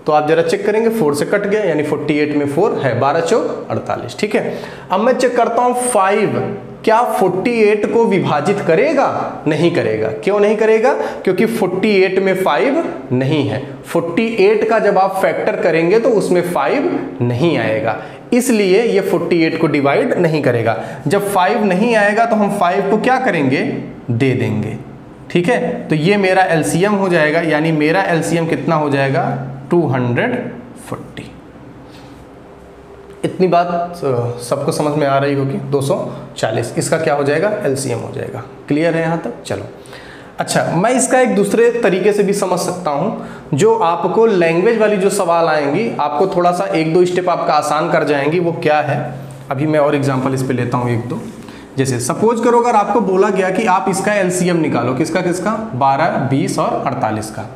S1: तो आप जरा चेक करेंगे, 4 से कट गया, यानी 48 में 4 है, 12 चौक 48। ठीक है, अब मैं चेक करता हूं 5 क्या 48 को विभाजित करेगा, नहीं करेगा। क्यों नहीं करेगा, क्योंकि 48 में 5 नहीं है। 48 का जब आप फैक्टर करेंगे तो उसमें 5 नहीं आएगा, इसलिए ये 48 को डिवाइड नहीं करेगा। जब 5 नहीं आएगा तो हम 5 को क्या करेंगे, दे देंगे। ठीक है, तो ये मेरा एलसीएम हो जाएगा, यानी मेरा एलसीएम कितना हो जाएगा, 240। इतनी बात सबको समझ में आ रही होगी। 240 इसका क्या हो जाएगा, एलसीएम हो जाएगा। क्लियर है यहाँ तक। चलो, अच्छा, मैं इसका एक दूसरे तरीके से भी समझ सकता हूं, जो आपको लैंग्वेज वाली जो सवाल आएंगी आपको थोड़ा सा 1-2 स्टेप आपका आसान कर जाएंगी। वो क्या है, अभी मैं और एग्जांपल इस पे लेता हूं 1-2। जैसे सपोज करो अगर आपको बोला गया कि आप इसका एलसीएम निकालो, किसका 12, 20 और 48 का,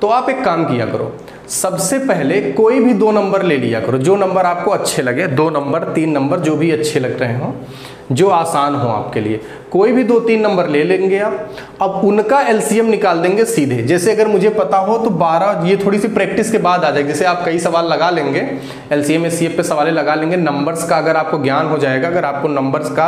S1: तो आप एक काम किया करो, सबसे पहले कोई भी 2 नंबर ले लिया करो, जो नंबर आपको अच्छे लगे, 2 नंबर 3 नंबर जो भी अच्छे लग रहे हो, जो आसान हो आपके लिए, कोई भी 2-3 नंबर ले लेंगे आप। अब उनका एलसीएम निकाल देंगे सीधे। जैसे अगर मुझे पता हो तो 12, ये थोड़ी सी प्रैक्टिस के बाद आ जाएगी। जैसे आप कई सवाल लगा लेंगे, एलसीएम एचसीएफ पे सवाल लगा लेंगे, नंबर्स का अगर आपको ज्ञान हो जाएगा, अगर आपको नंबर्स का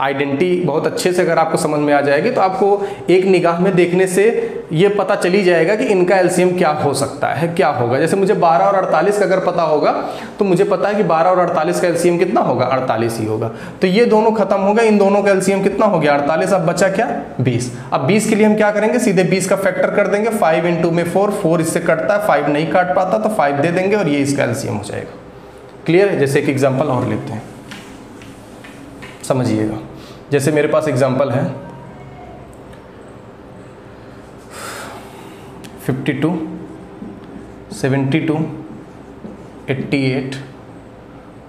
S1: आइडेंटिटी बहुत अच्छे से अगर आपको समझ में आ जाएगी, तो आपको एक निगाह में देखने से ये पता चली जाएगा कि इनका एलसीएम क्या हो सकता है, क्या होगा। जैसे मुझे 12 और 48 का अगर पता होगा तो मुझे पता है कि 12 और 48 का एलसीएम कितना होगा, 48 ही होगा। तो ये दोनों खत्म हो गए, इन दोनों का एलसीएम कितना हो गया, 48। अब बचा क्या, 20। अब 20 के लिए हम क्या करेंगे, सीधे 20 का फैक्टर कर देंगे, 5 इंटू में 4, 4 इससे कटता है, 5 नहीं काट पाता तो 5 दे देंगे और ये इसका एलसीएम हो जाएगा। क्लियर है। जैसे एक एग्जांपल और लेते हैं, समझिएगा। जैसे मेरे पास एग्जांपल है 52, 72, 88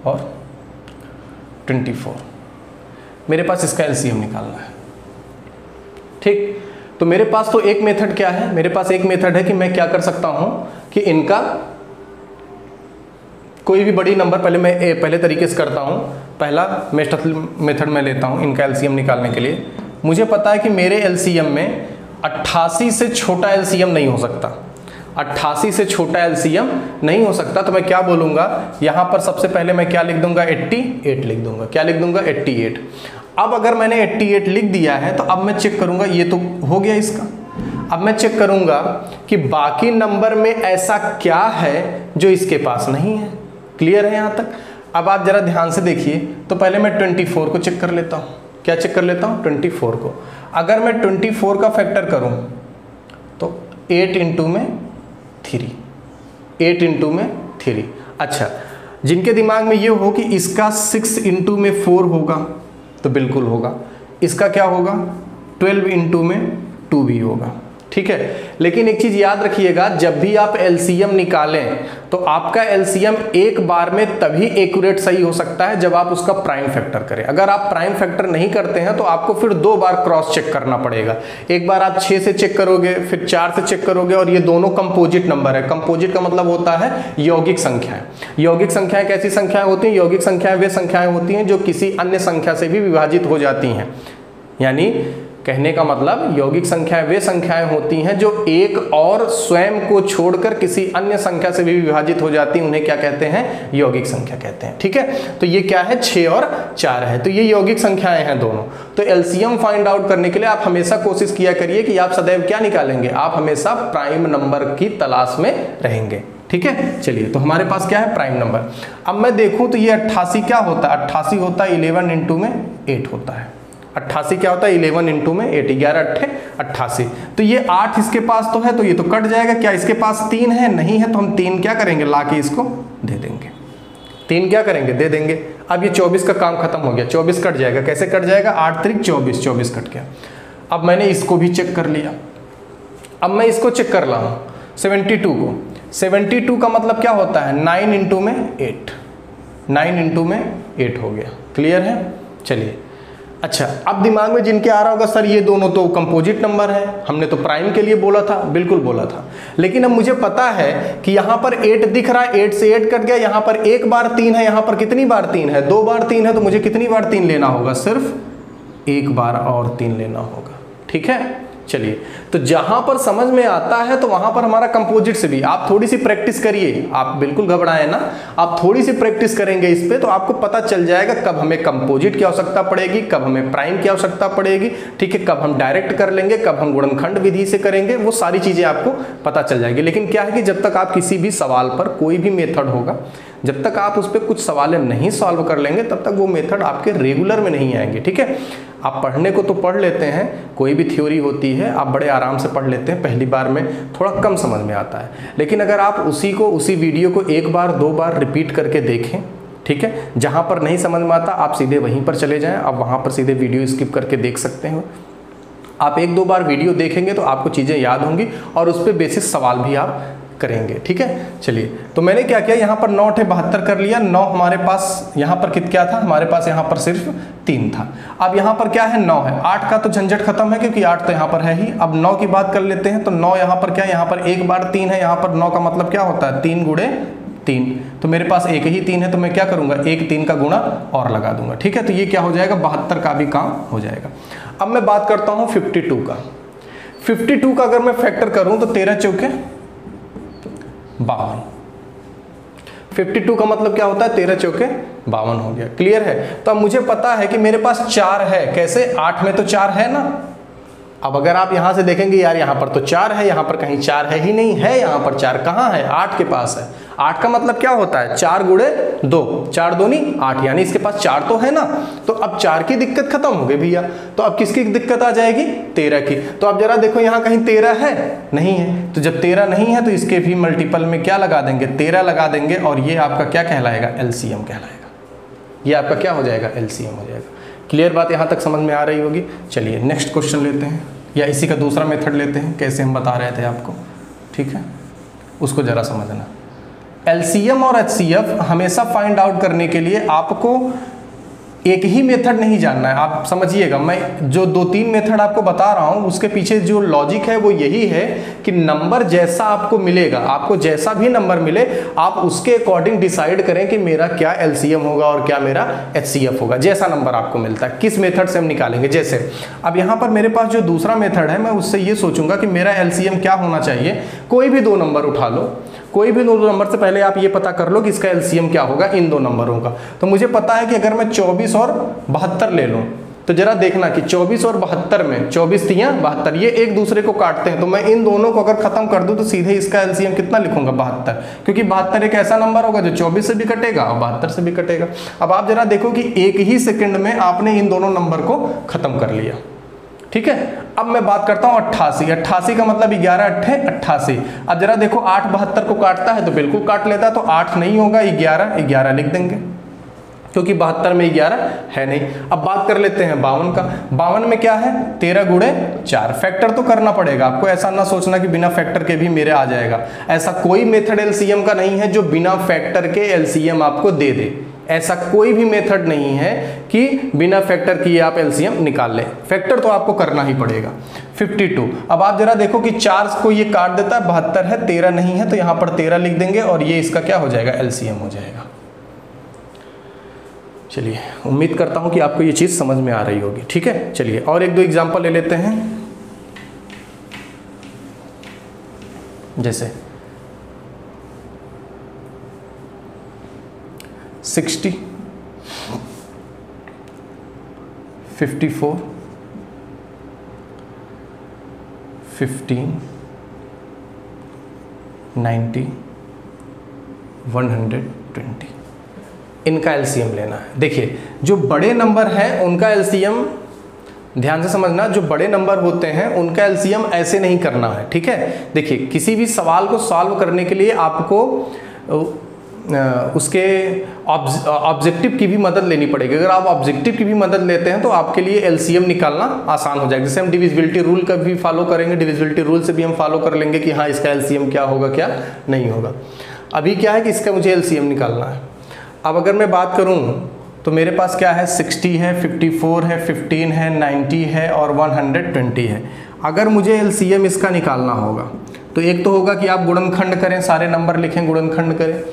S1: और 24। मेरे पास इसका एलसीएम निकालना है। ठीक, तो मेरे पास तो एक मेथड क्या है, मेरे पास एक मेथड है कि मैं क्या कर सकता हूं कि इनका कोई भी बड़ी नंबर, पहले तरीके से करता हूं। पहला मेथड मैं लेता हूं इनका एलसीएम निकालने के लिए। मुझे पता है कि मेरे एलसीएम में 88 से छोटा एलसीएम नहीं हो सकता, 88 से छोटा एलसीएम नहीं हो सकता। तो मैं क्या बोलूंगा, यहां पर सबसे पहले मैं क्या लिख दूंगा, 88 लिख दूंगा। क्या लिख दूंगा, 88। अब अगर मैंने 88 लिख दिया है तो अब मैं चेक करूंगा, ये तो हो गया इसका। अब मैं चेक करूंगा कि बाकी नंबर में ऐसा क्या है जो इसके पास नहीं है। क्लियर है यहां तक। अब आप जरा ध्यान से देखिए, तो पहले मैं 24 को चेक कर लेता हूँ। क्या चेक कर लेता हूँ? 24 को। अगर मैं 24 का फैक्टर करूँ तो 8 इंटू में 3, 8 इंटू में 3। अच्छा, जिनके दिमाग में ये हो कि इसका 6 इंटू में 4 होगा तो बिल्कुल होगा। इसका क्या होगा? 12 इंटू में 2 भी होगा, ठीक है। लेकिन एक चीज याद रखिएगा, जब भी आप एलसीएम निकालें तो आपका एलसीएम एक बार में तभी एक्यूरेट सही हो सकता है जब आप उसका प्राइम फैक्टर करें। अगर आप प्राइम फैक्टर नहीं करते हैं तो आपको फिर 2 बार क्रॉस चेक करना पड़ेगा। एक बार आप 6 से चेक करोगे, फिर 4 से चेक करोगे, और ये दोनों कंपोजिट नंबर है। कंपोजिट का मतलब होता है यौगिक संख्याएं। यौगिक संख्याएं कैसी संख्याएं होती हैं? यौगिक संख्याएं वे संख्याएं होती हैं जो किसी अन्य संख्या से भी विभाजित हो जाती हैं। यानी कहने का मतलब यौगिक संख्याएं वे संख्याएं होती हैं जो एक और स्वयं को छोड़कर किसी अन्य संख्या से भी विभाजित हो जाती हैं। उन्हें क्या कहते हैं? यौगिक संख्या कहते हैं, ठीक है। तो ये क्या है? 6 और 4 है, तो ये यौगिक संख्याएं हैं दोनों। तो एलसीएम फाइंड आउट करने के लिए आप हमेशा कोशिश किया करिए कि आप सदैव क्या निकालेंगे? आप हमेशा प्राइम नंबर की तलाश में रहेंगे, ठीक है। चलिए, तो हमारे पास क्या है? Prime number. अब मैं देखूं तो ये 88 क्या होता है? 88 होता है 11 इंटू में 8 होता है। 88 क्या होता है? 11 इंटू में 8, 11 8 88। तो ये 8 इसके पास तो है, तो ये तो कट जाएगा। क्या इसके पास 3 है? नहीं है, तो हम 3 क्या करेंगे? ला के इसको दे देंगे। 3 क्या करेंगे? दे देंगे। अब ये 24 का काम खत्म हो गया, 24 कट जाएगा। कैसे कट जाएगा? 8 3 24, 24 कट गया। अब मैंने इसको भी चेक कर लिया। अब मैं इसको चेक कर रहा हूँ 72 को। 72 का मतलब क्या होता है? 9 इंटू में 8, 9 इंटू में 8 हो गया। क्लियर है? चलिए, अच्छा, अब दिमाग में जिनके आ रहा होगा सर ये दोनों तो कंपोजिट नंबर है, हमने तो प्राइम के लिए बोला था। बिल्कुल बोला था, लेकिन अब मुझे पता है कि यहाँ पर 8 दिख रहा है, 8 से 8 कट गया। यहाँ पर एक बार 3 है, यहाँ पर कितनी बार 3 है? 2 बार 3 है, तो मुझे कितनी बार 3 लेना होगा? सिर्फ एक बार और 3 लेना होगा, ठीक है। चलिए, तो जहां पर समझ में आता है तो वहां पर हमारा कंपोजिट से भी आप थोड़ी सी प्रैक्टिस करिए। आप बिल्कुल घबराएं ना, आप थोड़ी सी प्रैक्टिस करेंगे इस पे तो आपको पता चल जाएगा कब हमें कंपोजिट की आवश्यकता पड़ेगी, कब हमें प्राइम की आवश्यकता पड़ेगी, ठीक है। कब हम डायरेक्ट कर लेंगे, कब हम गुणनखंड विधि से करेंगे, वो सारी चीजें आपको पता चल जाएगी। लेकिन क्या है कि जब तक आप किसी भी सवाल पर, कोई भी मेथड होगा, जब तक आप उस पर कुछ सवाल नहीं सॉल्व कर लेंगे तब तक वो मेथड आपके रेगुलर में नहीं आएंगे, ठीक है। आप पढ़ने को तो पढ़ लेते हैं, कोई भी थ्योरी होती है आप बड़े आराम से पढ़ लेते हैं, पहली बार में थोड़ा कम समझ में आता है। लेकिन अगर आप उसी वीडियो को 1 बार 2 बार रिपीट करके देखें, ठीक है, जहाँ पर नहीं समझ में आता आप सीधे वहीं पर चले जाएं, आप वहाँ पर सीधे वीडियो स्किप करके देख सकते हैं। आप 1-2 बार वीडियो देखेंगे तो आपको चीज़ें याद होंगी और उस पर बेसिस सवाल भी आप करेंगे, ठीक है। चलिए, तो मैंने क्या किया, यहाँ पर 9 थे 72 कर लिया। 9 हमारे पास यहाँ पर क्या था? हमारे पास यहाँ पर सिर्फ 3 था। अब यहाँ पर क्या है? 9 है। 8 का तो झंझट खत्म है क्योंकि 8 तो यहाँ पर है ही। अब 9 की बात कर लेते हैं, तो 9 यहाँ पर क्या है? यहाँ पर एक बार 3 है। यहाँ पर 9 का मतलब क्या होता है? 3 गुणे 3। तो मेरे पास एक ही 3 है, तो मैं क्या करूँगा? एक 3 का गुणा और लगा दूंगा, ठीक है। तो ये क्या हो जाएगा? 72 का भी काम हो जाएगा। अब मैं बात करता हूँ 52 का। 52 का अगर मैं फैक्टर करूँ तो 13 चौके 52। 52 का मतलब क्या होता है? 13 चौके 52 हो गया। क्लियर है? तो अब मुझे पता है कि मेरे पास 4 है। कैसे? 8 में तो 4 है ना। अब अगर आप यहां से देखेंगे यार यहाँ पर तो 4 है, यहाँ पर कहीं 4 है ही नहीं है। यहाँ पर 4 कहाँ है? 8 के पास है। 8 का मतलब क्या होता है? 4 गुणे 2, 4 दूनी 8, यानी इसके पास 4 तो है ना। तो अब 4 की दिक्कत खत्म हो गई भैया। तो अब किसकी दिक्कत आ जाएगी? 13 की। तो अब जरा देखो यहाँ कहीं 13 है? नहीं है। तो जब 13 नहीं है तो इसके भी मल्टीपल में क्या लगा देंगे? 13 लगा देंगे, और ये आपका क्या कहलाएगा? एलसीएम कहलाएगा। ये आपका क्या हो जाएगा? एलसीएम हो जाएगा। क्लियर बात यहाँ तक समझ में आ रही होगी। चलिए नेक्स्ट क्वेश्चन लेते हैं, या इसी का दूसरा मेथड लेते हैं, कैसे हम बता रहे थे आपको, ठीक है, उसको जरा समझना। एलसीएम और एचसीएफ हमेशा फाइंड आउट करने के लिए आपको एक ही मेथड नहीं जानना है। आप समझिएगा, मैं जो 2-3 मेथड आपको बता रहा हूं उसके पीछे जो लॉजिक है वो यही है कि नंबर जैसा आपको मिलेगा, आपको जैसा भी नंबर मिले आप उसके अकॉर्डिंग डिसाइड करें कि मेरा क्या एलसीएम होगा और क्या मेरा एचसीएफ होगा। जैसा नंबर आपको मिलता है किस मेथड से हम निकालेंगे। जैसे अब यहाँ पर मेरे पास जो दूसरा मेथड है, मैं उससे ये सोचूंगा कि मेरा एलसीएम क्या होना चाहिए। कोई भी 2 नंबर उठा लो, कोई भी 2 नंबर से पहले आप ये पता कर लो कि इसका एलसीएम क्या होगा इन 2 नंबरों का। तो मुझे पता है कि अगर मैं 24 और 72 ले लूँ तो जरा देखना कि 24 और 72 में 24 तियां 72, ये एक दूसरे को काटते हैं, तो मैं इन दोनों को अगर खत्म कर दूं तो सीधे इसका एलसीएम कितना लिखूंगा 72, क्योंकि 72 एक ऐसा नंबर होगा जो 24 से भी कटेगा और 72 से भी कटेगा। अब आप जरा देखो कि एक ही सेकंड में आपने इन दोनों नंबर को खत्म कर लिया, ठीक है। अब मैं बात करता हूं 88, 88 का मतलब 11 अट्ठे 88। अब जरा देखो 8 72 को काटता है तो बिल्कुल काट लेता है, तो 8 नहीं होगा, 11 11 लिख देंगे, क्योंकि 72 में 11 है नहीं। अब बात कर लेते हैं 52 का। 52 में क्या है 13 गुणे 4, फैक्टर तो करना पड़ेगा आपको, ऐसा ना सोचना कि बिना फैक्टर के भी मेरे आ जाएगा। ऐसा कोई मेथड एलसीएम का नहीं है जो बिना फैक्टर के एलसीएम आपको दे दे, ऐसा कोई भी मेथड नहीं है कि बिना फैक्टर किए आप एलसीएम निकाल लें, फैक्टर तो आपको करना ही पड़ेगा। 52, अब आप जरा देखो कि 4 को ये काट देता है, 72 है 13 नहीं है, तो यहां पर 13 लिख देंगे और ये इसका क्या हो जाएगा एलसीएम हो जाएगा। चलिए, उम्मीद करता हूं कि आपको ये चीज समझ में आ रही होगी, ठीक है। चलिए और एक दो एग्जांपल ले लेते हैं, जैसे 60, 54, 15, 90, 120, इनका एलसीएम लेना है। देखिए जो बड़े नंबर हैं उनका एलसीएम ध्यान से समझना, जो बड़े नंबर होते हैं उनका एलसीएम ऐसे नहीं करना है, ठीक है। देखिए किसी भी सवाल को सॉल्व करने के लिए आपको उसके ऑब्जेक्टिव की भी मदद लेनी पड़ेगी। अगर आप ऑब्जेक्टिव की भी मदद लेते हैं तो आपके लिए एलसीएम निकालना आसान हो जाएगा। जैसे हम डिविजिबिलिटी रूल का भी फॉलो करेंगे, डिविजिबिलिटी रूल से भी हम फॉलो कर लेंगे कि हाँ इसका एलसीएम क्या होगा क्या नहीं होगा। अभी क्या है कि इसका मुझे एलसीएम निकालना है। अब अगर मैं बात करूं तो मेरे पास क्या है 60 है, 54 है, 15 है, 90 है और 120 है। अगर मुझे एलसीएम इसका निकालना होगा तो एक तो होगा कि आप गुणनखंड करें, सारे नंबर लिखें, गुणनखंड करें।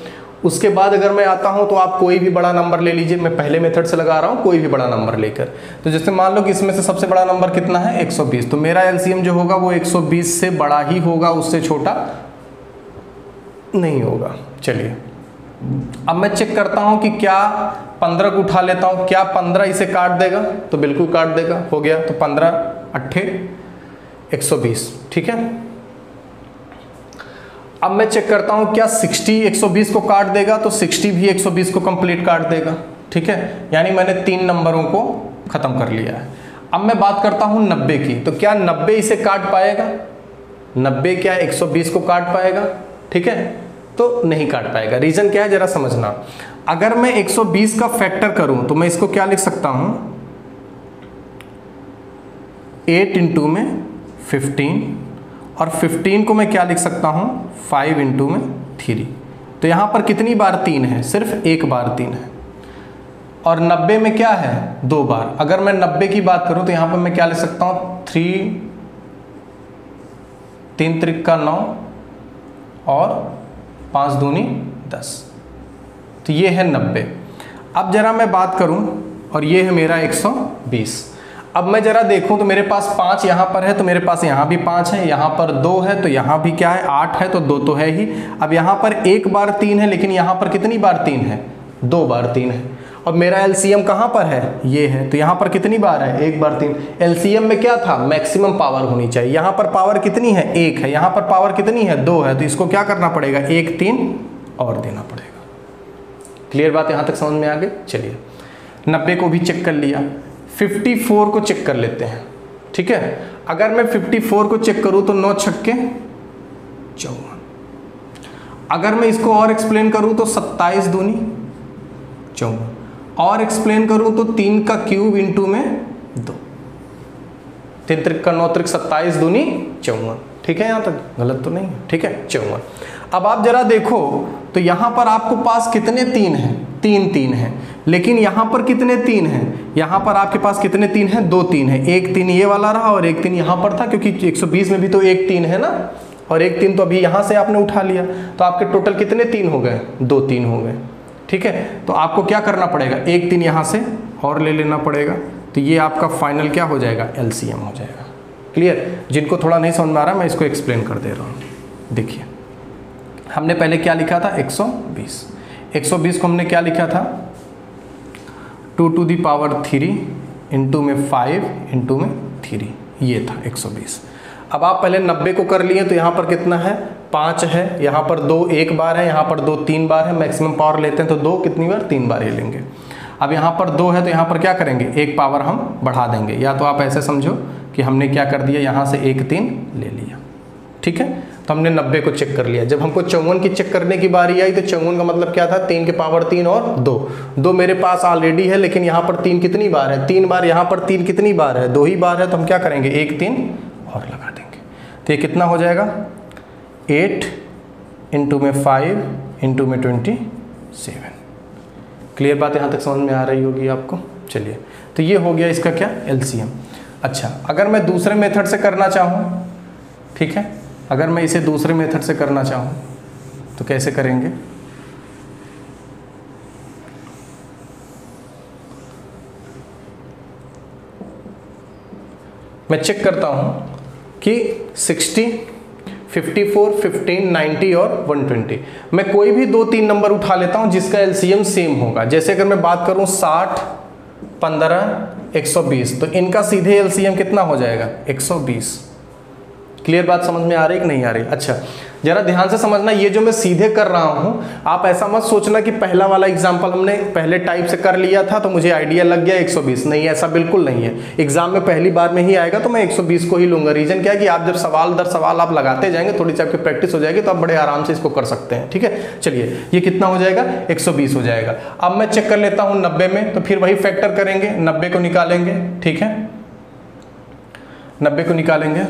S1: उसके बाद अगर मैं आता हूं तो आप कोई भी बड़ा नंबर ले लीजिए, मैं पहले मेथड से लगा रहा हूं, कोई भी बड़ा नंबर लेकर। तो जैसे मान लो कि इसमें से सबसे बड़ा नंबर कितना है 120, तो मेरा एलसीएम जो होगा वो 120 से बड़ा ही होगा, उससे छोटा नहीं होगा। चलिए अब मैं चेक करता हूं कि क्या 15 को उठा लेता हूं, क्या 15 इसे काट देगा, तो बिल्कुल काट देगा, हो गया। तो 15 अट्ठे 120, ठीक है। अब मैं चेक करता हूं क्या 60 120 को काट देगा, तो 60 भी 120 को कंप्लीट काट देगा, ठीक है। यानी मैंने 3 नंबरों को खत्म कर लिया है। अब मैं बात करता हूं 90 की, तो क्या 90 इसे काट पाएगा, 90 क्या 120 को काट पाएगा, ठीक है, तो नहीं काट पाएगा। रीजन क्या है जरा समझना। अगर मैं 120 का फैक्टर करूं तो मैं इसको क्या लिख सकता हूं 8 इंटू में 15, और 15 को मैं क्या लिख सकता हूं 5 इंटू में 3। तो यहां पर कितनी बार 3 है, सिर्फ एक बार 3 है। और 90 में क्या है 2 बार। अगर मैं 90 की बात करूं तो यहां पर मैं क्या लिख सकता हूं 3 त्रिक का 9 और 5 दूनी 10, तो ये है 90। अब जरा मैं बात करूं और ये है मेरा 120। अब मैं जरा देखूं तो मेरे पास 5 यहाँ पर है, तो मेरे पास यहाँ भी 5 है, यहाँ पर 2 है, तो यहाँ भी क्या है 8 है, तो 2 तो है ही। अब यहाँ पर एक बार 3 है, लेकिन यहाँ पर कितनी बार 3 है 2 बार 3 है। और मेरा एलसीएम कहाँ पर है ये है, तो यहाँ पर कितनी बार है 1 बार 3। एलसीएम में क्या था मैक्सिमम पावर होनी चाहिए, यहाँ पर पावर कितनी है 1 है, यहाँ पर पावर कितनी है 2 है, तो इसको क्या करना पड़ेगा 1 3 और देना पड़ेगा। क्लियर बात यहाँ तक समझ में आ गई। चलिए 90 को भी चेक कर लिया, 54 को चेक कर लेते हैं, ठीक है। अगर मैं 54 को चेक करूं तो 9 छक्के 54। अगर मैं इसको और एक्सप्लेन करूं तो 27 दूनी 54, और एक्सप्लेन करूं तो 3 का क्यूब इंटू में 2, 3 त्रिक का 9 त्रिक 27 दूनी 54, ठीक है। यहां तक गलत तो नहीं है, ठीक है 54। अब आप जरा देखो तो यहां पर आपको पास कितने 3 हैं 3 हैं, लेकिन यहां पर कितने 3 हैं, यहां पर आपके पास कितने 3 हैं 2 3 है। एक 3 ये वाला रहा और एक 3 यहां पर था, क्योंकि 120 में भी तो एक 3 है ना, और एक 3 तो अभी यहां से आपने उठा लिया, तो आपके टोटल कितने 3 हो गए 2 3 हो गए, ठीक है। तो आपको क्या करना पड़ेगा 1 3 यहां से और ले लेना पड़ेगा, तो ये आपका फाइनल क्या हो जाएगा एलसीएम हो जाएगा। क्लियर। जिनको थोड़ा नहीं समझ में आ रहा मैं इसको एक्सप्लेन कर दे रहा हूँ। देखिए हमने पहले क्या लिखा था 120 को हमने क्या लिखा था 2 टू दी पावर 3 इंटू में 5 इंटू में 3, ये था 120। अब आप पहले 90 को कर लिए तो यहाँ पर कितना है 5 है, यहाँ पर 2 एक बार है, यहाँ पर 2 3 बार है, मैक्सिमम पावर लेते हैं तो 2 कितनी बार 3 बार ही लेंगे। अब यहाँ पर 2 है तो यहाँ पर क्या करेंगे, एक पावर हम बढ़ा देंगे, या तो आप ऐसे समझो कि हमने क्या कर दिया, यहाँ से 1 3 ले लिया, ठीक है। तो हमने 90 को चेक कर लिया। जब हमको 54 की चेक करने की बारी आई तो 54 का मतलब क्या था, 3 के पावर 3 और 2 मेरे पास ऑलरेडी है, लेकिन यहाँ पर 3 कितनी बार है, 3 बार, यहाँ पर 3 कितनी बार है, 2 ही बार है, तो हम क्या करेंगे 1 3 और लगा देंगे। तो ये कितना हो जाएगा 8 इंटू में 5 इंटू में 27। क्लियर बात यहाँ तक समझ में आ रही होगी आपको। चलिए, तो ये हो गया इसका क्या एलसीएम। अच्छा, अगर मैं दूसरे मेथड से करना चाहूँ, ठीक है, अगर मैं इसे दूसरे मेथड से करना चाहूँ तो कैसे करेंगे, मैं चेक करता हूँ कि 60, 54, 15, 90 और 120, मैं कोई भी 2-3 नंबर उठा लेता हूँ जिसका एलसीएम सेम होगा। जैसे अगर मैं बात करूँ 60, 15, 120, तो इनका सीधे एलसीएम कितना हो जाएगा 120। क्लियर बात समझ में आ रही कि नहीं आ रही। अच्छा, जरा ध्यान से समझना, ये जो मैं सीधे कर रहा हूँ, आप ऐसा मत सोचना कि पहला वाला एग्जाम्पल हमने पहले टाइप से कर लिया था तो मुझे आइडिया लग गया 120, नहीं, ऐसा बिल्कुल नहीं है। एग्जाम में पहली बार में ही आएगा तो मैं 120 को ही लूंगा। रीजन क्या है कि आप जब सवाल दर सवाल आप लगाते जाएंगे, थोड़ी सी आपकी प्रैक्टिस हो जाएगी तो आप बड़े आराम से इसको कर सकते हैं, ठीक है। चलिए, ये कितना हो जाएगा 120 हो जाएगा। अब मैं चेक कर लेता हूँ 90 में, तो फिर वही फैक्टर करेंगे, 90 को निकालेंगे, ठीक है, 90 को निकालेंगे,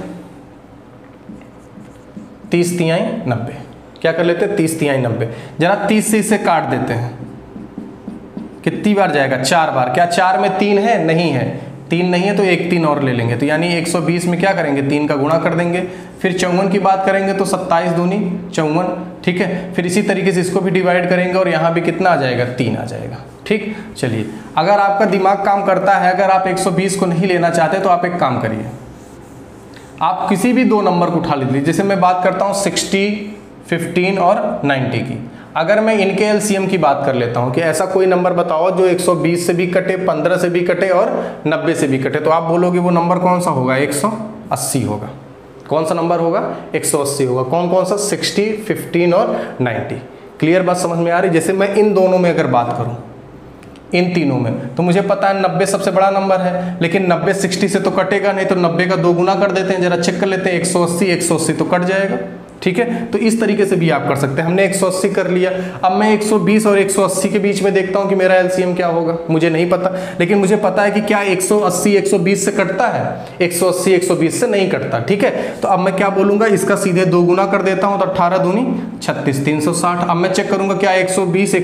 S1: 30 तिहाई 90, क्या कर लेते हैं 30 तिहाई 90। जरा 30 से इसे काट देते हैं, कितनी बार जाएगा 4 बार। क्या 4 में 3 है, नहीं है, 3 नहीं है तो 1 3 और ले लेंगे, तो यानी 120 में क्या करेंगे 3 का गुणा कर देंगे। फिर 54 की बात करेंगे तो 27 दूनी 54, ठीक है। फिर इसी तरीके से इसको भी डिवाइड करेंगे और यहाँ भी कितना आ जाएगा 3 आ जाएगा, ठीक। चलिए, अगर आपका दिमाग काम करता है, अगर आप 120 को नहीं लेना चाहते तो आप एक काम करिए, आप किसी भी 2 नंबर को उठा लीजिए। जैसे मैं बात करता हूँ 60, 15 और 90 की। अगर मैं इनके एलसीएम की बात कर लेता हूँ कि ऐसा कोई नंबर बताओ जो 120 से भी कटे, 15 से भी कटे और 90 से भी कटे, तो आप बोलोगे वो नंबर कौन सा होगा 180 होगा। कौन सा नंबर होगा 180 होगा। कौन कौन सा 60, 15 और 90। क्लियर बात समझ में आ रही। जैसे मैं इन दोनों में अगर बात करूँ, इन तीनों में, तो मुझे पता है 90 सबसे बड़ा नंबर है, लेकिन 90 60 से तो कटेगा नहीं, तो 90 का 2 गुना कर देते हैं। जरा चेक कर लेते हैं, 180 तो कट जाएगा, ठीक है। तो इस तरीके से भी आप कर सकते हैं। हमने 180 कर लिया, अब मैं 120 और 180 के बीच में देखता हूं कि मेरा एलसीएम क्या होगा। मुझे नहीं पता, लेकिन मुझे पता है कि क्या 180 120 से कटता है, 180 120 से नहीं कटता, ठीक है। तो अब मैं क्या बोलूंगा, इसका सीधे 2 गुना कर देता हूं, तो 18 दूनी 36, 360। अब मैं चेक करूंगा क्या 120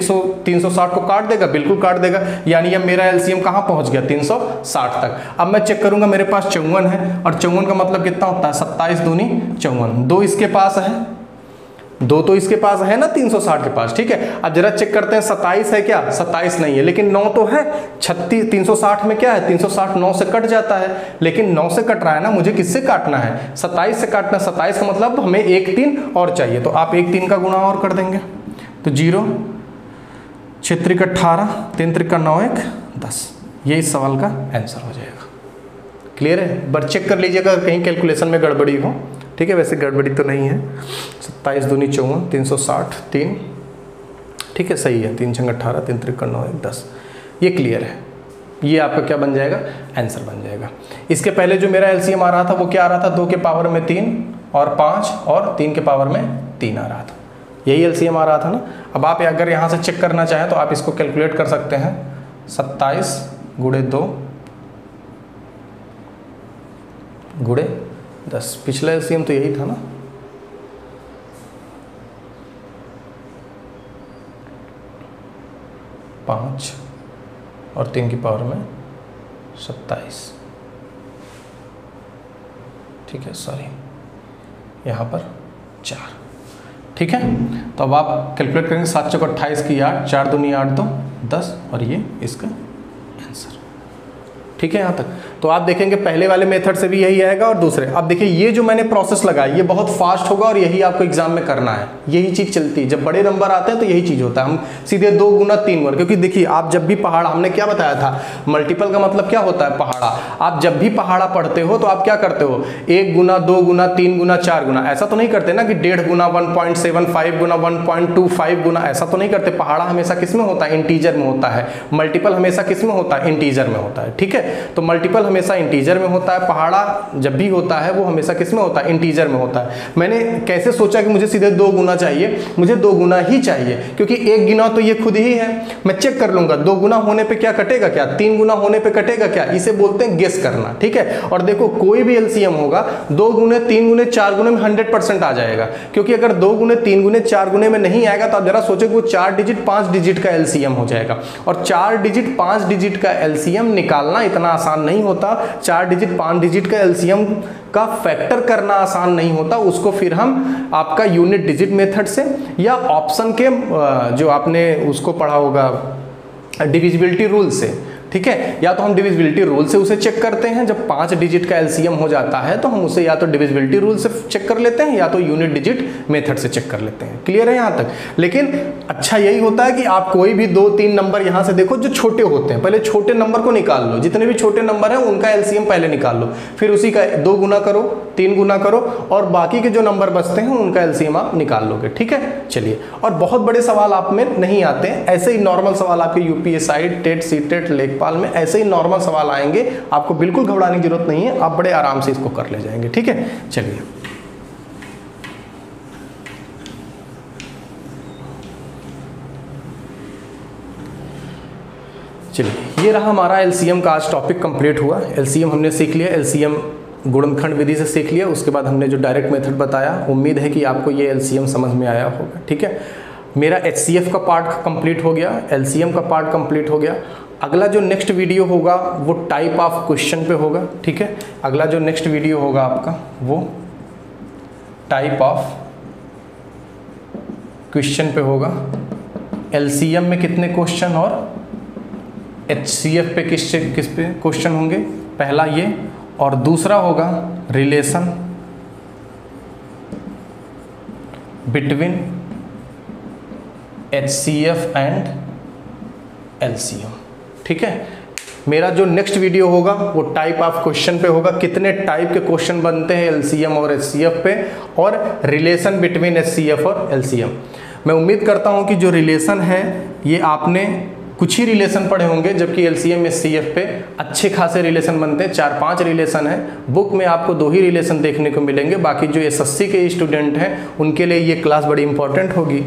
S1: 360 को काट देगा, बिल्कुल काट देगा, यानी अब मेरा एलसीएम कहां पहुंच गया 360 तक। अब मैं चेक करूंगा, मेरे पास 54 है, और 54 का मतलब कितना होता है 27 दूनी 54, 2 इसके पास है, 2 तो इसके पास है ना 360 के पास, ठीक है। अब जरा चेक करते हैं 27 है क्या, 27 नहीं है, लेकिन 9 तो है। 36 360 में क्या है, 360 9 से कट जाता है, लेकिन 9 से कट रहा है ना, मुझे किससे काटना है 27 से काटना। 27 का मतलब हमें 1 3 और चाहिए, तो आप 1 3 का गुणा और कर देंगे, तो 0 6 3 18 3 3 9 1 10, ये इस सवाल का आंसर हो जाएगा। क्लियर है। बट चेक कर लीजिएगा कहीं कैलकुलेशन में गड़बड़ी हो, ठीक है। वैसे गड़बड़ी तो नहीं है। 27 दूनी 54, 360 3, ठीक है, सही है। 3 6 18 3 3 9 1 10, ये क्लियर है। ये आपका क्या बन जाएगा, आंसर बन जाएगा। इसके पहले जो मेरा एलसीएम आ रहा था वो क्या आ रहा था, 2 के पावर में 3 और 5 और 3 के पावर में 3 आ रहा था, यही एलसीएम आ रहा था ना। अब आप अगर यहाँ से चेक करना चाहें तो आप इसको कैलकुलेट कर सकते हैं, 27 गुणे 2 गुणे 10, पिछला एलसीएम तो यही था ना। पाँच और 3 की पावर में 27, ठीक है, सॉरी यहाँ पर 4, ठीक है। तो अब आप कैलकुलेट करेंगे, 7 चौक 28 की 8, 4 दूनी 8 2 10, और ये इसका आंसर, ठीक है यहाँ तक। तो आप देखेंगे पहले वाले मेथड से भी यही आएगा और दूसरे। अब देखिए ये जो मैंने प्रोसेस लगाया ये बहुत फास्ट होगा और यही आपको एग्जाम में करना है, यही चीज चलती है। जब बड़े नंबर आते हैं तो यही चीज होता है, हम सीधे 2 गुना 3 गुना, क्योंकि देखिए आप जब भी पहाड़ा, हमने क्या बताया था, मल्टीपल का मतलब क्या होता है पहाड़ा। आप जब भी पहाड़ा पढ़ते हो तो आप क्या करते हो, 1 गुना 2 गुना 3 गुना 4 गुना, ऐसा तो नहीं करते ना कि 1.5 गुना 1.75 गुना 1.25 गुना, ऐसा तो नहीं करते। पहाड़ा हमेशा किस में होता है, इंटीजर में होता है। मल्टीपल हमेशा किस में होता है, इंटीजर में होता है। ठीक है, तो मल्टीपल हमेशा इंटीजर में होता है, पहाड़ा जब भी होता है वो हमेशा किस में होता है, इंटीजर में होता है। मैंने कैसे सोचा कि मुझे सीधे 2 गुना चाहिए, मुझे 2 गुना ही चाहिए, क्योंकि 1 गुना तो ये खुद ही है, मैं चेक कर लूंगा 2 गुना होने पे क्या कटेगा, क्या 3 गुना होने पे कटेगा क्या, इसे बोलते हैं गेस करना। ठीक है, और देखो कोई भी एलसीएम होगा 2 गुने 3 गुने 4 गुने में 100% आ जाएगा, क्योंकि अगर 2 गुने 3 गुने 4 गुने में नहीं आएगा तो आप जरा सोचो कि वो 4 डिजिट 5 डिजिट का एलसीएम हो जाएगा, और 4 डिजिट 5 डिजिट का एलसीएम निकालना इतना आसान नहीं होता। 4 डिजिट 5 डिजिट का एलसीएम का फैक्टर करना आसान नहीं होता, उसको फिर हम आपका यूनिट डिजिट मेथड से या ऑप्शन के जो आपने उसको पढ़ा होगा डिविजिबिलिटी रूल से, ठीक है, या तो हम डिविजिबिलिटी रूल से उसे चेक करते हैं। जब 5 डिजिट का एलसीएम हो जाता है तो हम उसे या तो डिविजिबिलिटी रूल से चेक कर लेते हैं या तो यूनिट डिजिट मेथड से चेक कर लेते हैं। क्लियर है यहाँ तक। लेकिन अच्छा यही होता है कि आप कोई भी 2-3 नंबर यहाँ से देखो जो छोटे होते हैं, पहले छोटे नंबर को निकाल लो, जितने भी छोटे नंबर हैं उनका एलसीएम पहले निकाल लो, फिर उसी का 2 गुना करो 3 गुना करो और बाकी के जो नंबर बचते हैं उनका एलसीएम आप निकाल लोगे। ठीक है, चलिए। और बहुत बड़े सवाल आप में नहीं आते हैं, ऐसे ही नॉर्मल सवाल आपके यूपीएससी, टेट, सीटेट, लेखपाल में ऐसे ही नॉर्मल सवाल आएंगे, आपको बिल्कुल घबराने की जरूरत नहीं है, आप बड़े आराम से इसको कर ले जाएंगे। ठीक है, चलिए। चलिए, ये रहा हमारा एलसीएम का आज टॉपिक कंप्लीट हुआ। एलसीएम हमने सीख लिया, एलसीएम गुणनखंड विधि से सीख लिया, उसके बाद हमने जो डायरेक्ट मेथड बताया, उम्मीद है कि आपको ये एलसीएम समझ में आया होगा। ठीक है, मेरा एचसीएफ का पार्ट कंप्लीट हो गया, एलसीएम का पार्ट कंप्लीट हो गया। अगला जो नेक्स्ट वीडियो होगा वो टाइप ऑफ क्वेश्चन पे होगा। ठीक है, अगला जो नेक्स्ट वीडियो होगा आपका वो टाइप ऑफ क्वेश्चन पे होगा। एलसीएम में कितने क्वेश्चन और एचसीएफ पे किस पे क्वेश्चन होंगे, पहला ये, और दूसरा होगा relation between HCF and LCM. ठीक है, मेरा जो नेक्स्ट वीडियो होगा वो टाइप ऑफ क्वेश्चन पे होगा, कितने टाइप के क्वेश्चन बनते हैं एलसीएम और एचसीएफ पे, और रिलेशन बिटवीन एचसीएफ और एलसीएम। मैं उम्मीद करता हूं कि जो रिलेशन है ये आपने कुछ ही रिलेशन पढ़े होंगे, जबकि एलसीएम एचसीएफ पे अच्छे खासे रिलेशन बनते हैं, 4-5 रिलेशन है। बुक में आपको 2 ही रिलेशन देखने को मिलेंगे, बाकी जो एसएससी के स्टूडेंट हैं उनके लिए ये क्लास बड़ी इंपॉर्टेंट होगी।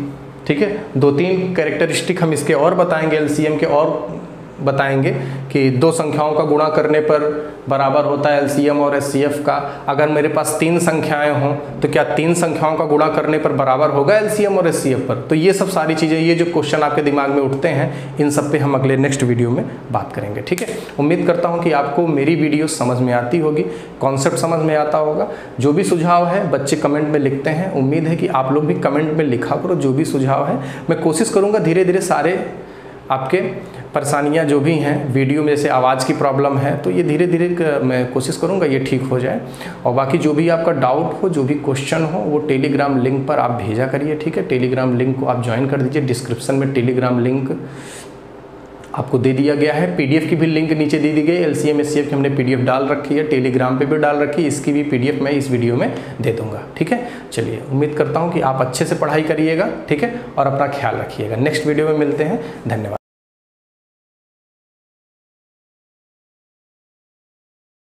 S1: ठीक है, 2-3 कैरेक्टरिस्टिक हम इसके और बताएंगे, एलसीएम के और बताएंगे कि 2 संख्याओं का गुणा करने पर बराबर होता है एलसीएम और एचसीएफ का। अगर मेरे पास 3 संख्याएं हों तो क्या 3 संख्याओं का गुणा करने पर बराबर होगा एलसीएम और एचसीएफ पर। तो ये सब सारी चीज़ें, ये जो क्वेश्चन आपके दिमाग में उठते हैं, इन सब पे हम अगले नेक्स्ट वीडियो में बात करेंगे। ठीक है, उम्मीद करता हूँ कि आपको मेरी वीडियो समझ में आती होगी, कॉन्सेप्ट समझ में आता होगा। जो भी सुझाव है बच्चे कमेंट में लिखते हैं, उम्मीद है कि आप लोग भी कमेंट में लिखा करो जो भी सुझाव है। मैं कोशिश करूँगा धीरे धीरे सारे आपके परेशानियां जो भी हैं वीडियो में, जैसे आवाज़ की प्रॉब्लम है तो ये धीरे धीरे मैं कोशिश करूंगा ये ठीक हो जाए। और बाकी जो भी आपका डाउट हो, जो भी क्वेश्चन हो, वो टेलीग्राम लिंक पर आप भेजा करिए। ठीक है, टेलीग्राम लिंक को आप ज्वाइन कर दीजिए, डिस्क्रिप्शन में टेलीग्राम लिंक आपको दे दिया गया है। पीडीएफ की भी लिंक नीचे दे दी गई, एलसीएम एचसीएफ की हमने पीडीएफ डाल रखी है, टेलीग्राम पे भी डाल रखी है, इसकी भी पीडीएफ मैं इस वीडियो में दे दूंगा। ठीक है, चलिए, उम्मीद करता हूँ कि आप अच्छे से पढ़ाई करिएगा। ठीक है, और अपना ख्याल रखिएगा। नेक्स्ट वीडियो में मिलते हैं, धन्यवाद।